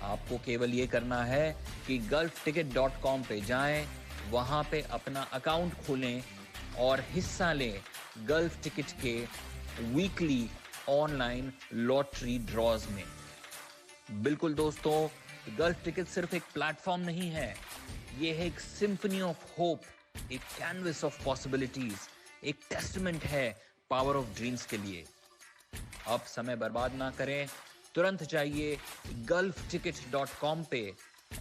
आपको केवल ये करना है कि gulfticket.com पे जाएं, वहां पे अपना अकाउंट खोलें और हिस्सा लें गल्फ टिकट के वीकली ऑनलाइन लॉटरी ड्रॉज में। बिल्कुल दोस्तों, गल्फ टिकट सिर्फ एक प्लेटफॉर्म नहीं है, ये है एक सिम्फनी ऑफ होप, एक कैनवस ऑफ पॉसिबिलिटीज, एक टेस्टमेंट है पावर ऑफ ड्रीम्स के लिए। अब समय बर्बाद ना करें, तुरंत जाइए gulfticket.com पे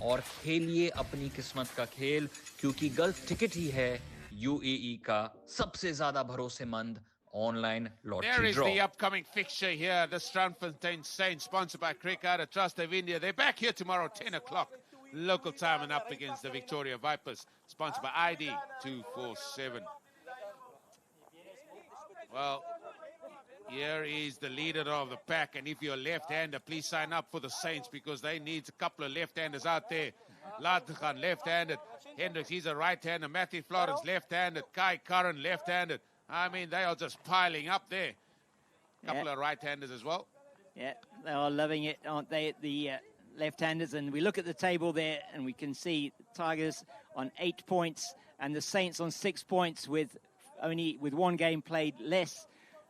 और खेलिए अपनी किस्मत का खेल, क्योंकि गल्फ टिकट ही है यूएई का सबसे ज्यादा भरोसेमंद online lottery draw. There is the upcoming fixture here, the Strandfontein Saints, sponsored by Cricket Trust of India. They're back here tomorrow, 10 o'clock local time, and up against the Victoria Vipers, sponsored by ID 247. Well, here is the leader of the pack, and if you're a left-hander, please sign up for the Saints because they need a couple of left-handers out there. Ladkhan, left-handed. Hendricks, he's a right-hander. Matthew Florence, left-handed. Kai Curran, left-handed. I mean, they are just piling up there. Couple of right-handers as well. Yeah, they are loving it, aren't they, the left-handers? And we look at the table there, and we can see Tigers on 8 points and the Saints on 6 points with one game played less.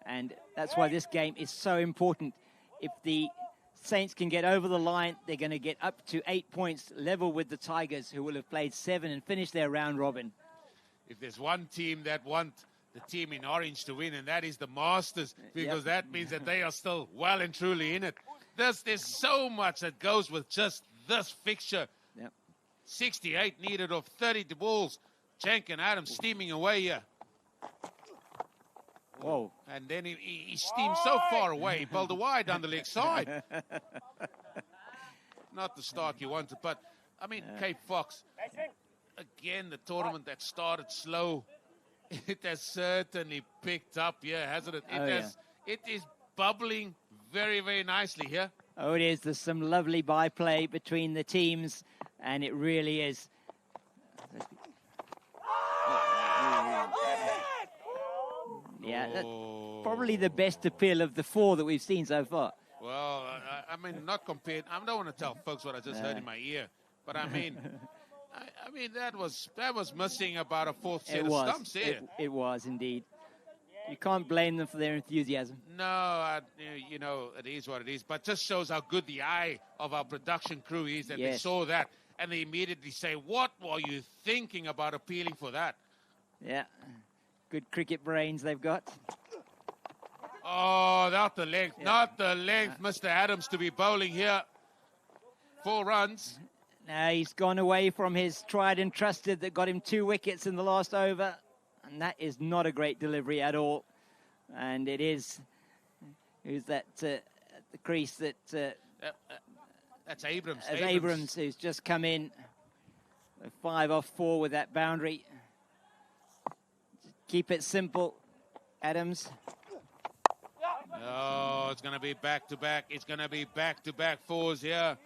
And that's why this game is so important. If the Saints can get over the line, they're going to get up to 8 points, level with the Tigers, who will have played 7 and finished their round robin. If there's one team that want the team in orange to win, and that is the Masters, because that means that they are still well and truly in it. There's so much that goes with just this fixture. 68 needed of 30 balls. Jenkin Adams steaming away here. Whoa. And then he steamed so far away, he pulled a wide down the leg side. Not the start you wanted, but, I mean, Cape Fox, again, the tournament that started slow, It has certainly picked up here, hasn't it? It is bubbling very, very nicely here. Oh, it is. There's some lovely byplay between the teams, and it really is. Yeah, that's probably the best appeal of the 4 that we've seen so far. Well, I mean, not compared. I don't want to tell folks what I just heard in my ear, but I mean, I mean that was missing about a 4th set of stumps here. It was indeed. You can't blame them for their enthusiasm. No, you know, it is what it is. But just shows how good the eye of our production crew is that they saw that and they immediately say, "What were you thinking about appealing for that?" Yeah, good cricket brains they've got. Oh, not the length, not the length, Mr. Adams to be bowling here. 4 runs. Now he's gone away from his tried and trusted that got him 2 wickets in the last over. And that is not a great delivery at all. And it is, who's that at the crease that... that's Abrams. Abrams, who's just come in. 5 off 4 with that boundary. Keep it simple, Adams. Oh, it's going to be back-to-back. It's going to be back-to-back 4s here.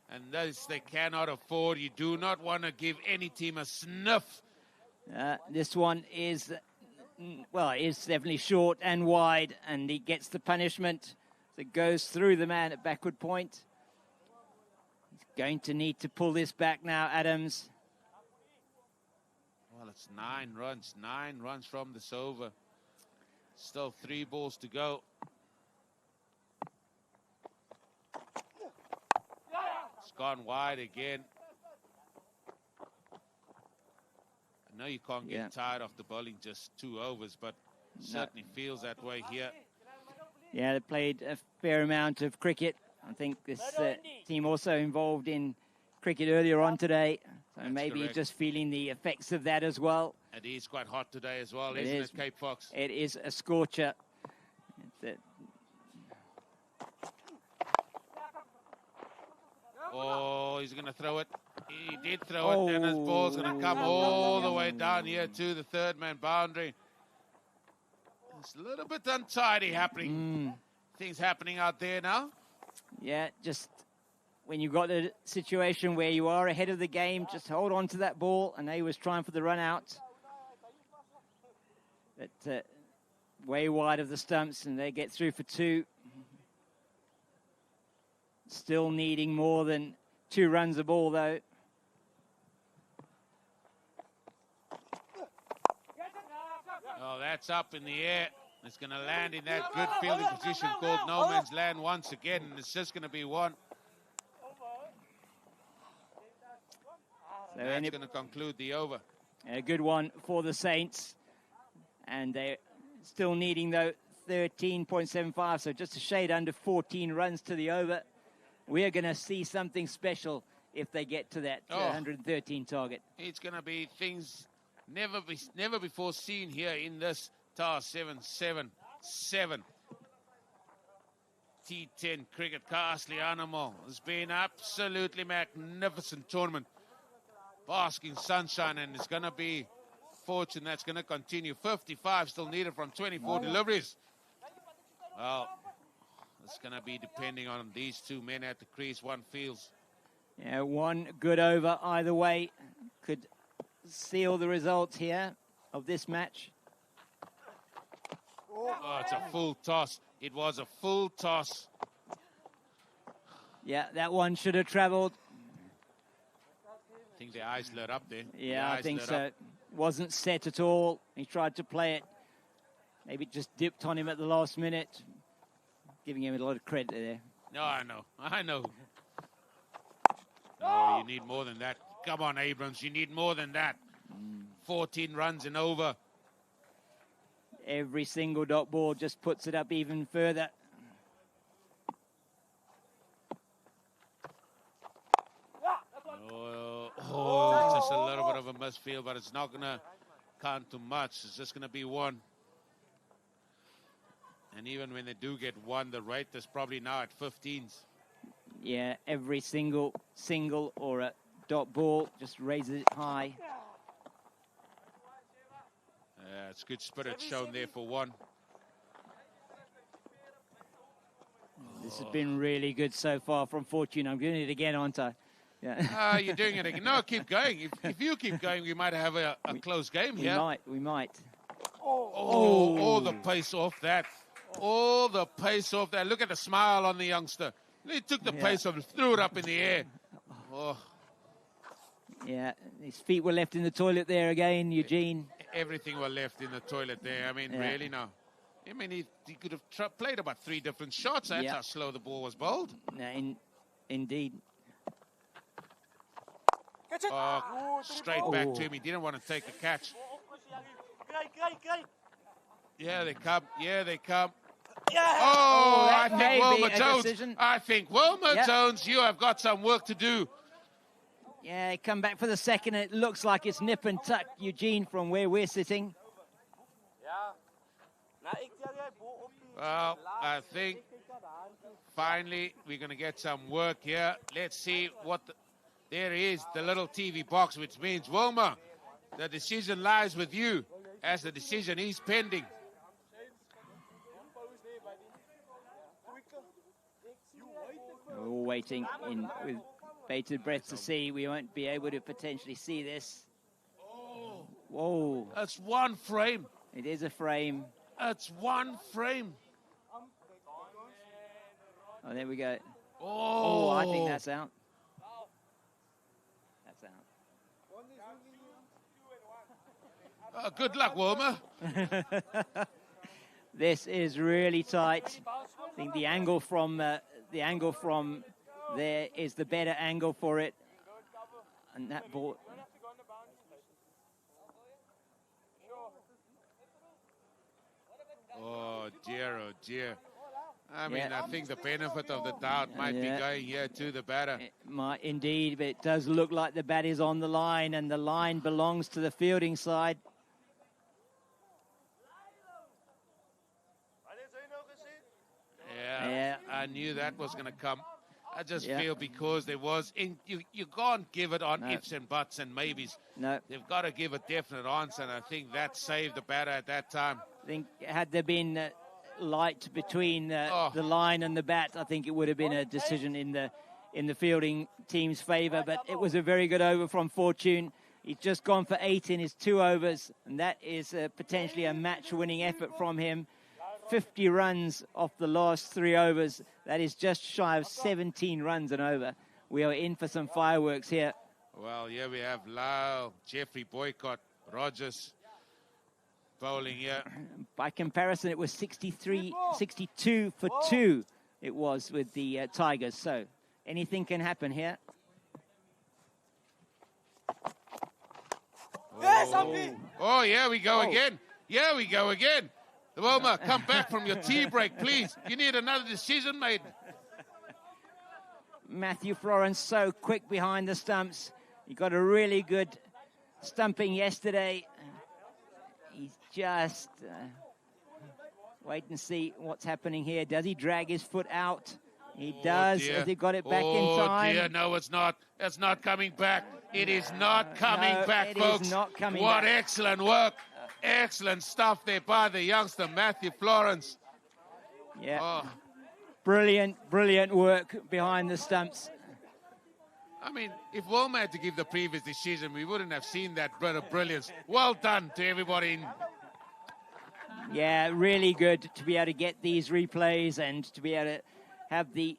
And this they cannot afford. You do not want to give any team a sniff. This one is, well, it is definitely short and wide, and he gets the punishment. So it goes through the man at backward point. He's going to need to pull this back now, Adams. Well, it's 9 runs from this over. Still 3 balls to go. It's gone wide again. I know you can't get tired of the bowling just 2 overs, but certainly feels that way here. Yeah, they played a fair amount of cricket. I think this team also involved in cricket earlier on today. So That's maybe correct. just feeling the effects of that as well. It is quite hot today as well, isn't it, Cape Fox? It is a scorcher. Oh, he's going to throw it. He did throw it, and his ball's going to come all the way down here to the 3rd man boundary. It's a little bit untidy happening. Things happening out there now. Yeah, just when you've got a situation where you are ahead of the game, just hold on to that ball. And he was trying for the run out. But way wide of the stumps, and they get through for 2. Still needing more than 2 runs a ball, though. Oh, that's up in the air. It's going to land in that good fielding position called no man's land once again, and it's just going to be 1. So that's going to conclude the over. A good one for the Saints. And they're still needing, though, 13.75, so just a shade under 14 runs to the over. We are going to see something special if they get to that 113 target. It's going to be things never before seen here in this TAR 7-7-7 T10 cricket Castle Animal. It's been absolutely magnificent tournament. Basking sunshine, and it's going to be fortune that's going to continue. 55 still needed from 24 deliveries. Well, it's going to be depending on these 2 men at the crease, one feels. Yeah, 1 good over either way could seal the results here of this match. Oh, it's a full toss. It was a full toss. Yeah, that one should have travelled. I think the eyes lit up there. Yeah, I think so. Wasn't set at all. He tried to play it. Maybe it just dipped on him at the last minute. Giving him a lot of credit there. No, I know. Oh, you need more than that. Come on, Abrams, you need more than that. 14 runs and over. Every single dot ball just puts it up even further. Oh, it's just a little bit of a misfield, but it's not going to count too much. It's just going to be 1. And even when they do get 1, the rate is probably now at 15s. Yeah, every single or a dot ball just raises it high. That's good spirit shown there for one. This has been really good so far from Fortune. I'm doing it again, aren't I? Yeah. You're doing it again. No, keep going. If you keep going, we might have a close game here. We might. All the pace off that. All the pace off that. Look at the smile on the youngster. He took the pace off and threw it up in the air. Oh. Yeah, his feet were left in the toilet there again, Eugene. Everything were left in the toilet there. I mean, really, no. I mean, he could have played about 3 different shots. That's how slow the ball was bowled. No, indeed. Straight back to him. He didn't want to take a catch. Yeah, they come. Yeah, they come. I think Wilmer Jones. I think Wilmer Jones, you have got some work to do. Yeah, come back for the second. It looks like it's nip and tuck, Eugene, from where we're sitting. Well, I think finally we're going to get some work here. Let's see what... There is the little TV box, which means, Wilmer, the decision lies with you, as the decision is pending. We're all waiting with bated breath to see. We won't be able to potentially see this. Whoa. That's one frame. It is a frame. That's one frame. Oh, there we go. Oh, I think that's out. Good luck, Wilmer. This is really tight. I think the angle from there is the better angle for it, and that ball. Oh dear. I mean, I think the benefit of the doubt might be going here to the batter. It might indeed, but it does look like the bat is on the line, and the line belongs to the fielding side. Yeah, I knew that was going to come. I just feel because there was... You can't give it on ifs and buts and maybes. No. They've got to give a definite answer, and I think that saved the batter at that time. I think had there been light between the line and the bat, I think it would have been a decision in the fielding team's favour. But it was a very good over from Fortune. He's just gone for 8 in his 2 overs, and that is potentially a match-winning effort from him. 50 runs off the last 3 overs. That is just shy of 17 runs an over. We are in for some fireworks here. Well, here we have Lyle, Jeffrey Boycott, Rogers bowling here. By comparison, it was 62 for 2 it was with the Tigers. So anything can happen here. Oh, yeah, we go again. Yeah, we go again. Wilmer, come back from your tea break, please. You need another decision made. Matthew Florence so quick behind the stumps. He got a really good stumping yesterday. He's just wait and see what's happening here. Does he drag his foot out? He does. Has he got it back in time? Oh, dear, no, it's not. It's not coming back. It is not coming back, folks. It is not coming back. What back. excellent work. Excellent stuff there by the youngster, Matthew Florence. Yeah. Brilliant work behind the stumps. I mean, if Wilmer had to give the previous decision, we wouldn't have seen that bit of brilliance. Well done to everybody. Yeah, really good to be able to get these replays and to be able to have the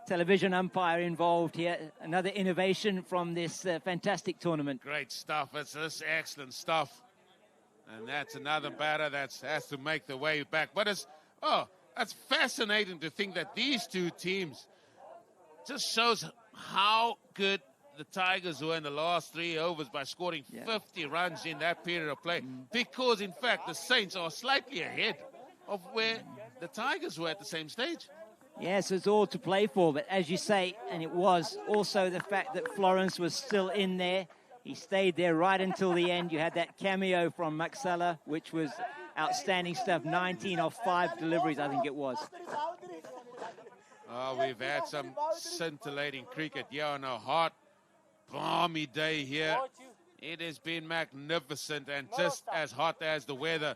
television umpire involved here. Another innovation from this fantastic tournament. Great stuff. It's this excellent stuff. And that's another batter that has to make the way back. But it's fascinating to think that these two teams just shows how good the Tigers were in the last 3 overs by scoring 50 runs in that period of play. Because, in fact, the Saints are slightly ahead of where the Tigers were at the same stage. Yes, it's all to play for. But as you say, and it was also the fact that Florence was still in there. He stayed there right until the end. You had that cameo from Maxella, which was outstanding stuff. 19 off 5 deliveries, I think it was. Oh, we've had some scintillating cricket. Yeah, on a hot, balmy day here It has been magnificent, and just as hot as the weather,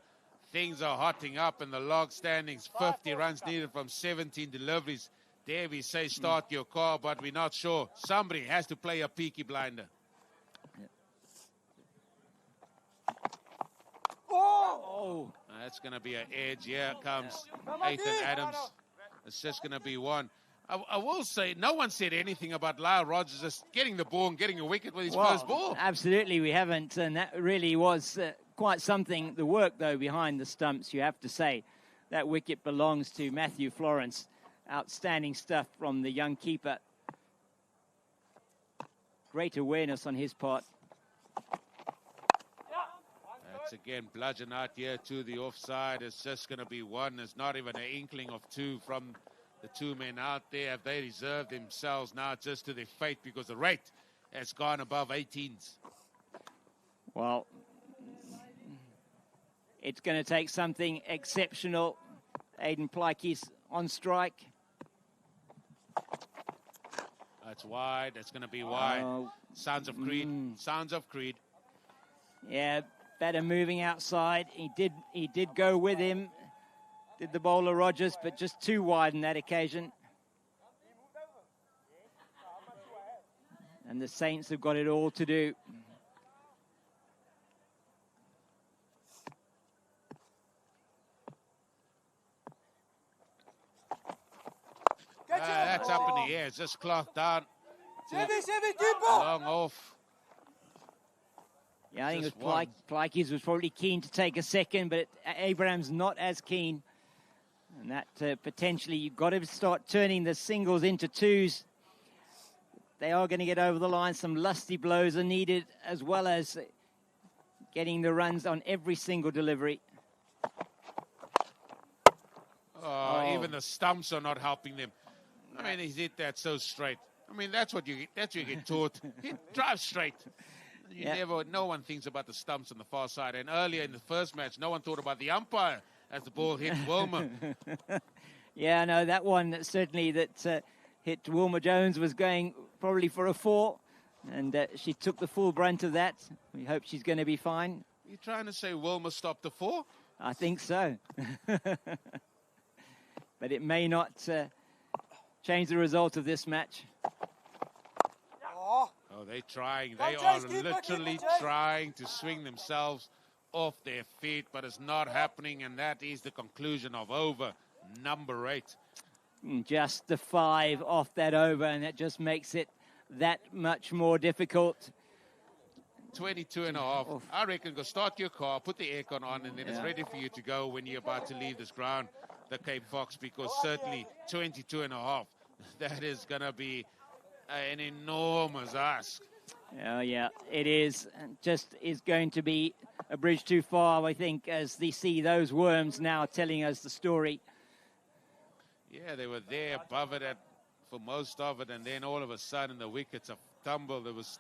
things are hotting up in the log standings. 50 runs needed from 17 deliveries. There we say start your car, but we're not sure. Somebody has to play a peaky blinder. Oh! That's going to be an edge. Here comes Ethan Adams. It's just going to be one. I will say, no one said anything about Lyle Rogers just getting the ball and getting a wicket with his first ball. Absolutely, we haven't, and that really was quite something. The work, though, behind the stumps, you have to say. That wicket belongs to Matthew Florence. Outstanding stuff from the young keeper. Great awareness on his part. That's again bludgeon out here to the offside. It's just going to be one. There's not even an inkling of two from the two men out there. Have they reserved themselves now just to their fate because the rate has gone above 18s? Well, it's going to take something exceptional. Aiden Plyke's on strike. That's wide. That's going to be wide. Sounds of Creed. Sounds of Creed. Yeah, batter moving outside. He did go with him. Did the bowler Rogers, but just too wide on that occasion. And the Saints have got it all to do. That's up in the air. It's just clocked down. Long off. Yeah, I think it was Plyke's was probably keen to take a second, but Abraham's not as keen. And that potentially, you've got to start turning the singles into twos. They are going to get over the line. Some lusty blows are needed, as well as getting the runs on every single delivery. Even the stumps are not helping them. I mean, he's hit that so straight. I mean, that's what you get taught. Drive straight. No one thinks about the stumps on the far side. And earlier in the first match, no one thought about the umpire as the ball hit Wilma. Yeah, no, that one certainly that hit Wilma Jones was going probably for a 4. And she took the full brunt of that. We hope she's going to be fine. Are you trying to say Wilma stopped the 4? I think so. But it may not change the result of this match. Oh, they're trying. They are literally trying to swing themselves off their feet, but it's not happening, and that is the conclusion of over number 8. Just the 5 off that over, and that just makes it that much more difficult. 22 and a half. I reckon go start your car, put the aircon on, and then it's ready for you to go when you're about to leave this ground, the Cape Fox, because certainly 22 and a half, that is going to be an enormous ask. Oh, yeah, it is. Just is going to be a bridge too far, I think, as they see those worms now telling us the story. Yeah, they were there above it for most of it, and then all of a sudden the wickets have tumbled. It was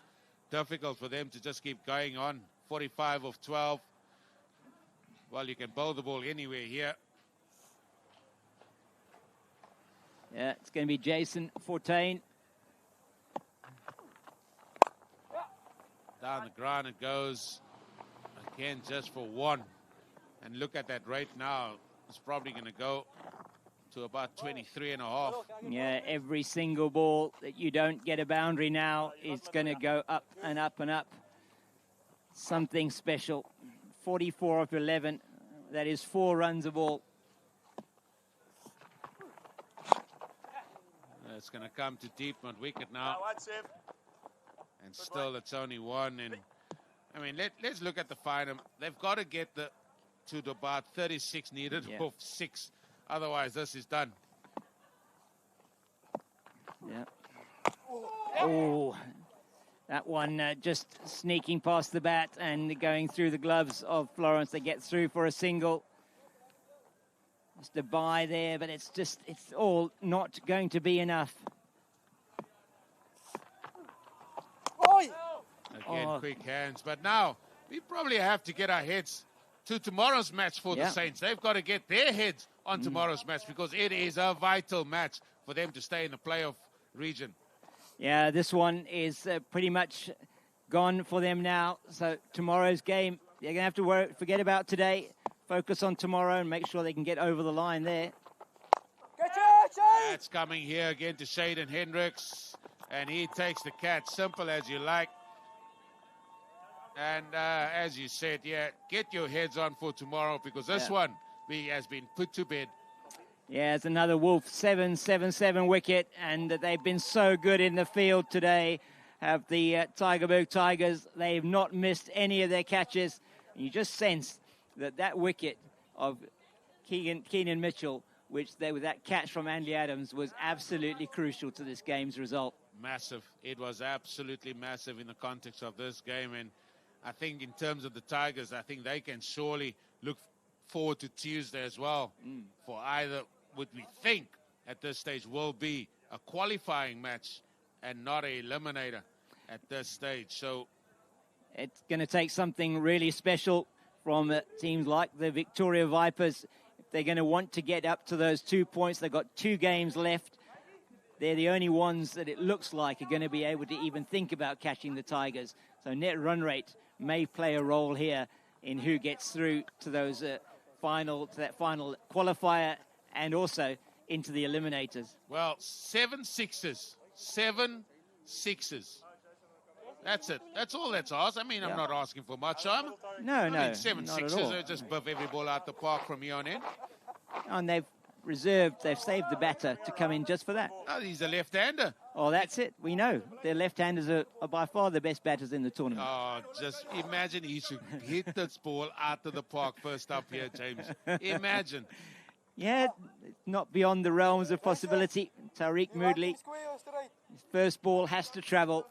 difficult for them to just keep going on. 45 of 12. Well, you can bowl the ball anywhere here. Yeah, it's going to be Jason Fontein. Down the ground it goes. Again, just for 1. And look at that rate now. It's probably going to go to about 23 and a half. Yeah, every single ball that you don't get a boundary now is going to go up and up and up. Something special. 44 of 11. That is 4 runs a ball. It's going to come to deep mid wicket now. And still it's only 1. And I mean, let's look at the final. They've got to get to about 36 needed off 6. Otherwise, this is done. Yeah. Oh, that one just sneaking past the bat and going through the gloves of Florence. They get through for a single. Just a bye there, but it's all not going to be enough. Again, quick hands. But now, we probably have to get our heads to tomorrow's match for the Saints. They've got to get their heads on tomorrow's match because it is a vital match for them to stay in the playoff region. Yeah, this one is pretty much gone for them now. So tomorrow's game, they're going to have to forget about today, focus on tomorrow and make sure they can get over the line there. That's coming here again to Shaden Hendricks, and he takes the catch, simple as you like. And as you said, yeah, get your heads on for tomorrow, because this one has been put to bed. Yeah, it's another Wolf 7-7-7 wicket, and they've been so good in the field today. Have the Tygerberg Tigers, they've not missed any of their catches. And you just sense that wicket of Keenan Mitchell, with that catch from Andy Adams, was absolutely crucial to this game's result. Massive. It was absolutely massive in the context of this game. And I think in terms of the Tigers, I think they can surely look forward to Tuesday as well, for either what we think at this stage will be a qualifying match and not an eliminator at this stage. So it's going to take something really special from teams like the Victoria Vipers. If they're going to want to get up to those 2 points, they've got 2 games left. They're the only ones that it looks like are going to be able to even think about catching the Tigers. So net run rate may play a role here in who gets through to those that final qualifier and also into the eliminators. Well, 7 sixes. 7 sixes. That's it. That's all that's asked. I mean, I'm not asking for much. No, 7 not sixes. at all. Just buff every ball out the park from here on in. And they've saved the batter to come in just for that. Oh, he's a left-hander. Oh, that's it. We know. Their left-handers are by far the best batters in the tournament. Oh, just imagine he should hit this ball out of the park first up here, James. Imagine. Yeah, not beyond the realms of possibility. Tariq Moodley, his first ball has to travel.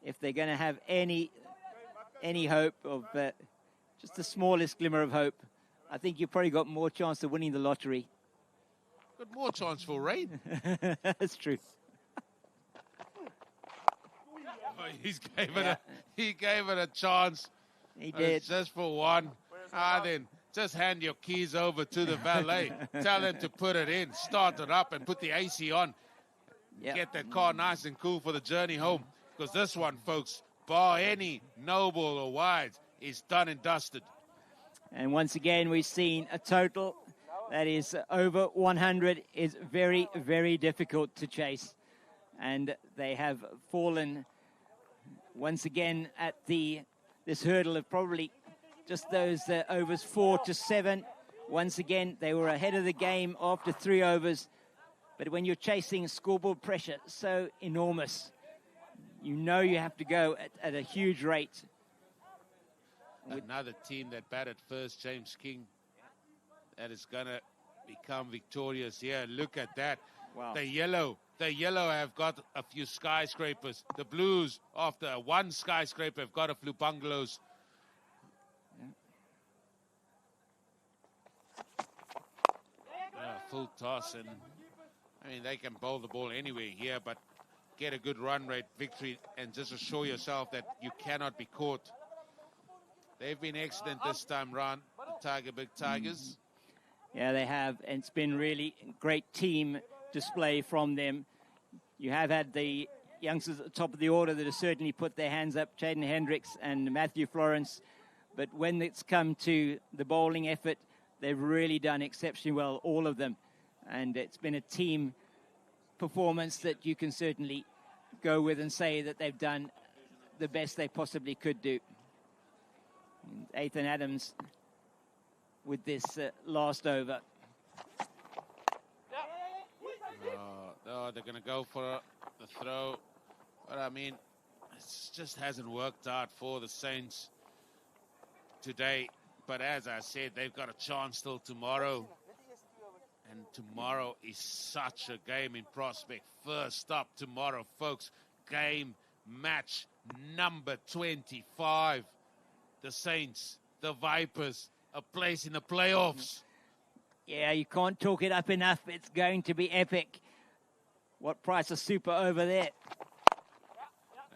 If they're going to have any hope of just the smallest glimmer of hope, I think you've probably got more chance of winning the lottery. Got more chance for rain. That's true. Oh, he gave it a chance. He did. Just for one. Then just hand your keys over to the valet. Tell him to put it in, start it up, and put the AC on. Yep. Get that car nice and cool for the journey home. Because this one, folks, bar any no ball or wide, is done and dusted. And once again, we've seen a total that is over 100 is very, very difficult to chase. And they have fallen once again at this hurdle of probably just those overs 4 to 7. Once again, they were ahead of the game after 3 overs. But when you're chasing scoreboard pressure so enormous, you know you have to go at a huge rate. Another team that batted first, James King, that is going to become victorious here. Look at that. Wow. The yellow have got a few skyscrapers. The blues, after one skyscraper, have got a few bungalows. Full toss, and I mean, they can bowl the ball anywhere here, but get a good run rate victory and just assure yourself that you cannot be caught. They've been excellent this time round, the Tygerberg Tigers. Yeah, they have, and it's been really great team display from them. You have had the youngsters at the top of the order that have certainly put their hands up, Shaden Hendricks and Matthew Florence, but when it's come to the bowling effort, they've really done exceptionally well, all of them, and it's been a team performance that you can certainly go with and say that they've done the best they possibly could do. Ethan Adams with this last over. They're going to go for the throw. But, I mean, it just hasn't worked out for the Saints today. But as I said, they've got a chance till tomorrow. And tomorrow is such a game in prospect. First up tomorrow, folks, game match number 25. The Saints, the Vipers, a place in the playoffs. Yeah, you can't talk it up enough. It's going to be epic. What price of super over there?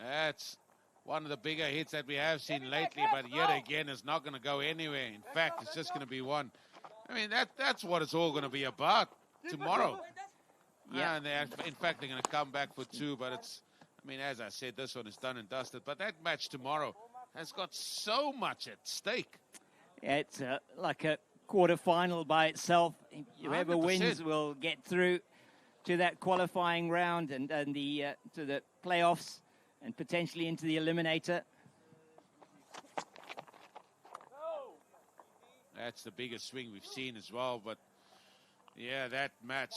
That's one of the bigger hits that we have seen lately, but yet again, it's not going to go anywhere. In fact, it's just going to be one. I mean, that's what it's all going to be about tomorrow. Yeah. And in fact, they're going to come back for 2, but it's I mean, as I said, this one is done and dusted. But that match tomorrow has got so much at stake. Yeah, it's like a quarter-final by itself. Whoever 100%. wins will get through to that qualifying round and the to the playoffs and potentially into the eliminator. That's the biggest swing we've seen as well. But, yeah, that match,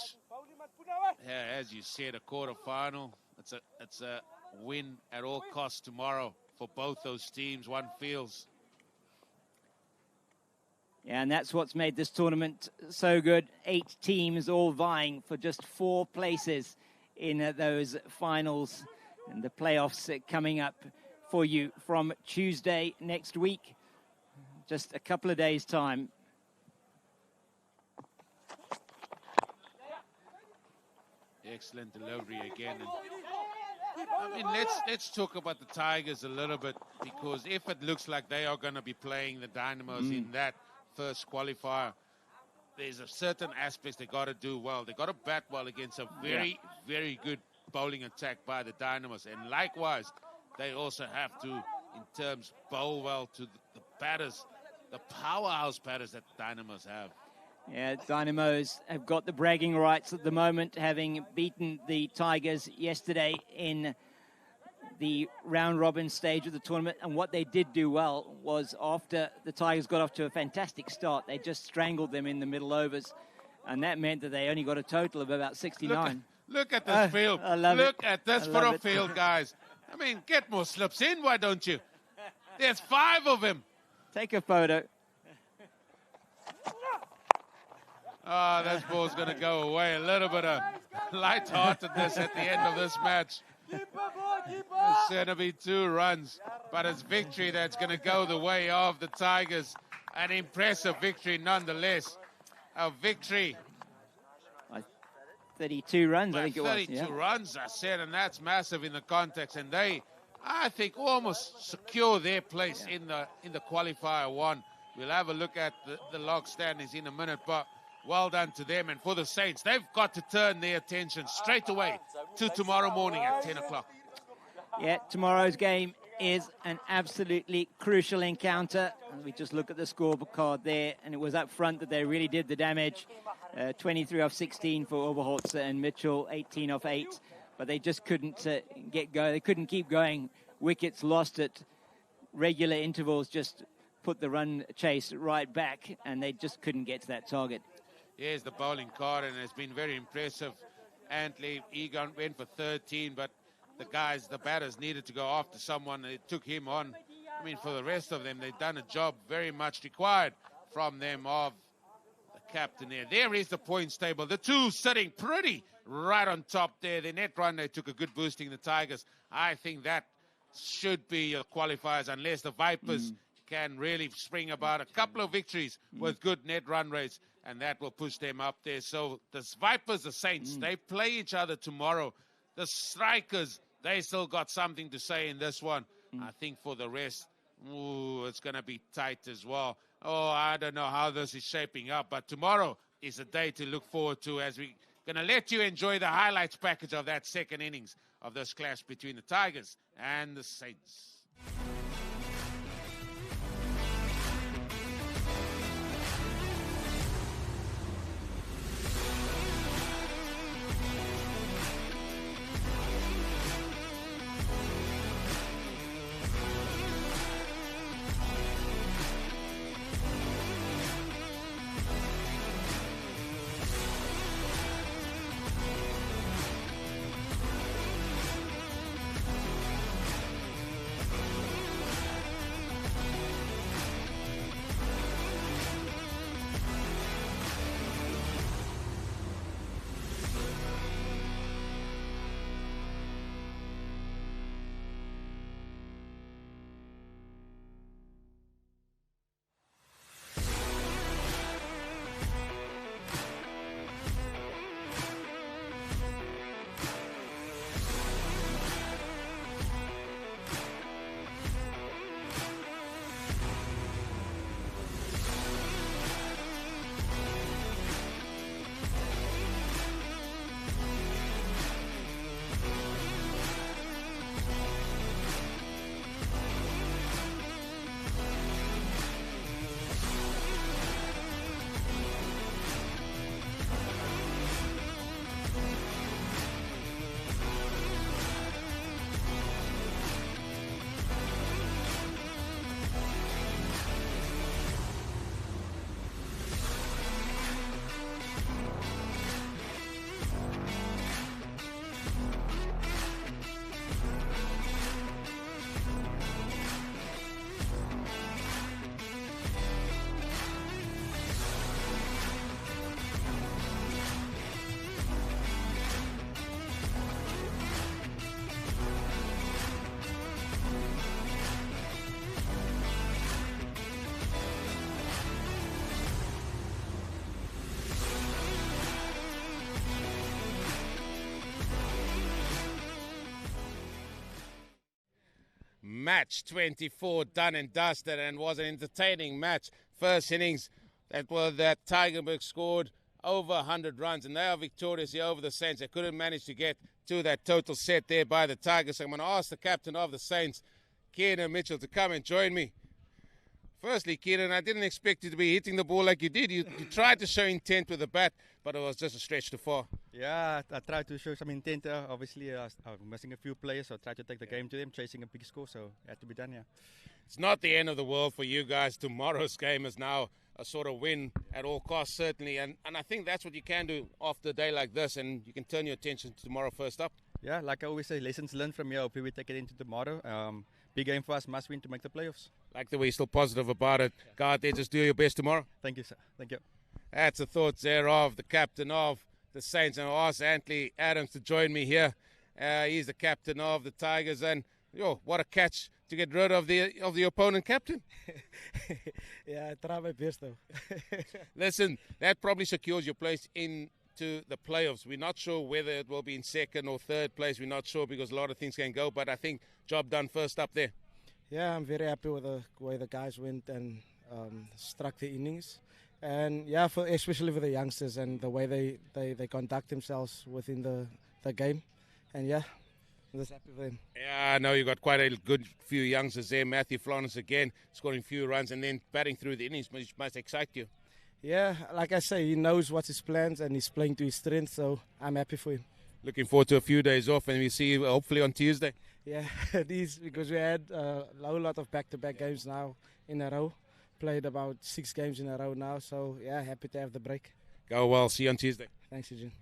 yeah, as you said, a quarter-final. It's a win at all costs tomorrow for both those teams, one feels. Yeah, and that's what's made this tournament so good. 8 teams all vying for just 4 places in those finals. And the playoffs coming up for you from Tuesday next week. Just a couple of days' time. Excellent delivery again. And, I mean, let's talk about the Tigers a little bit, because if it looks like they are going to be playing the Dynamos in that first qualifier, there's a certain aspects they got to do well. They got to bat well against a very, very good bowling attack by the Dynamos. And likewise, they also have to, in terms, bowl well to the batters, the powerhouse batters that the Dynamos have. Yeah, Dynamos have got the bragging rights at the moment, having beaten the Tigers yesterday in the round-robin stage of the tournament. And what they did do well was, after the Tigers got off to a fantastic start, they just strangled them in the middle overs. And that meant that they only got a total of about 69. Look at this field. Look at this for a field, guys. I mean, get more slips in, why don't you? There's 5 of them. Take a photo. Oh, this ball's going to go away. A little bit of lightheartedness at the end of this match. It's going to be 2 runs, but it's victory that's going to go the way of the Tigers. An impressive victory nonetheless. A victory. 32 runs, I think it was. 32 runs, I said, and that's massive in the context. And they, I think, almost secure their place in the qualifier 1. We'll have a look at the log standings in a minute, but well done to them. And for the Saints, they've got to turn their attention straight away to tomorrow morning at 10 o'clock. Yeah, tomorrow's game is an absolutely crucial encounter. And we just look at the scorecard there, and it was up front that they really did the damage. 23 off 16 for Oberholzer and Mitchell, 18 off 8. But they just couldn't get going. They couldn't keep going. Wickets lost at regular intervals just put the run chase right back, and they just couldn't get to that target. Here's the bowling card, and it's been very impressive. Antley, Egon went for 13, but the batters needed to go after someone. They took him on. I mean, for the rest of them, they've done a job very much required from them of the captain there. There is the points table. The 2 sitting pretty right on top there. The net run, they took a good boosting, the Tigers. I think that should be your qualifiers, unless the Vipers can really spring about a couple of victories with good net run rates, and that will push them up there. So the Vipers, the Saints, they play each other tomorrow. The Strikers, they still got something to say in this one. I think for the rest, it's going to be tight as well. Oh, I don't know how this is shaping up, but tomorrow is a day to look forward to, as we're going to let you enjoy the highlights package of that second innings of this clash between the Tigers and the Saints. match 24 done and dusted, and was an entertaining match. First innings, that Tygerberg scored over 100 runs, and they are victorious here over the Saints. They couldn't manage to get to that total set there by the Tigers. So I'm going to ask the captain of the Saints, Keenan Mitchell, to come and join me. Firstly, Keenan, I didn't expect you to be hitting the ball like you did. You tried to show intent with the bat, but it was just a stretch too far. Yeah, I tried to show some intent. Obviously, I'm missing a few players, so I tried to take the game to them, chasing a big score, so it had to be done, yeah. It's not the end of the world for you guys. Tomorrow's game is now a sort of win at all costs, certainly. And I think that's what you can do after a day like this, and you can turn your attention to tomorrow first up. Yeah, like I always say, lessons learned from here. Hopefully we take it into tomorrow. Big game for us, must win to make the playoffs. Like the way you're still positive about it. Go out there, just do your best tomorrow. Thank you, sir. Thank you. That's the thoughts there of the captain of the Saints. And I'll ask Anthony Adams to join me here. He's the captain of the Tigers, and what a catch to get rid of the opponent captain. Yeah, I try my best though. Listen, that probably secures your place into the playoffs. We're not sure whether it will be in second or third place. We're not sure because a lot of things can go, but I think job done first up there. Yeah, I'm very happy with the way the guys went and struck the innings. And yeah, especially for the youngsters and the way they conduct themselves within the game. And yeah, I'm just happy for them. Yeah, I know you got quite a good few youngsters there. Matthew Florence again, scoring a few runs and then batting through the innings, which must excite you. Yeah, like I say, he knows what's his plans and he's playing to his strength, so I'm happy for him. Looking forward to a few days off, and we see you hopefully on Tuesday. Yeah, it is, because we had a whole lot of back-to-back games now in a row. Played about 6 games in a row now, so yeah, happy to have the break. Go well, see you on Tuesday. Thanks, Eugene.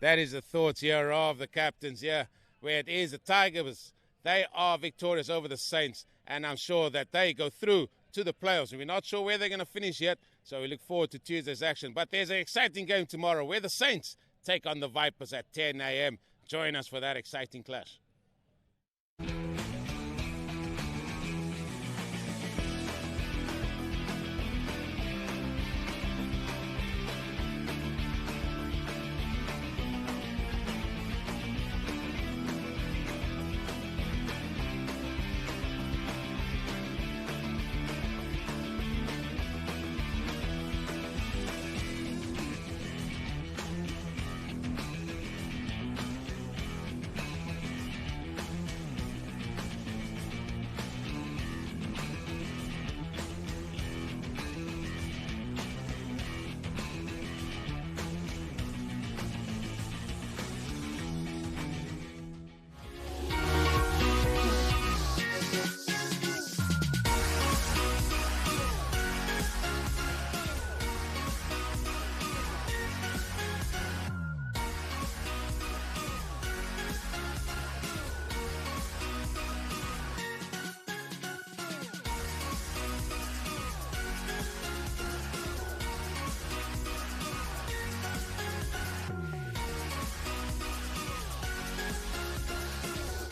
That is the thoughts here of the captains here, where it is the Tigers. They are victorious over the Saints, and I'm sure that they go through to the playoffs. We're not sure where they're going to finish yet, so we look forward to Tuesday's action. But there's an exciting game tomorrow where the Saints take on the Vipers at 10 a.m. Join us for that exciting clash.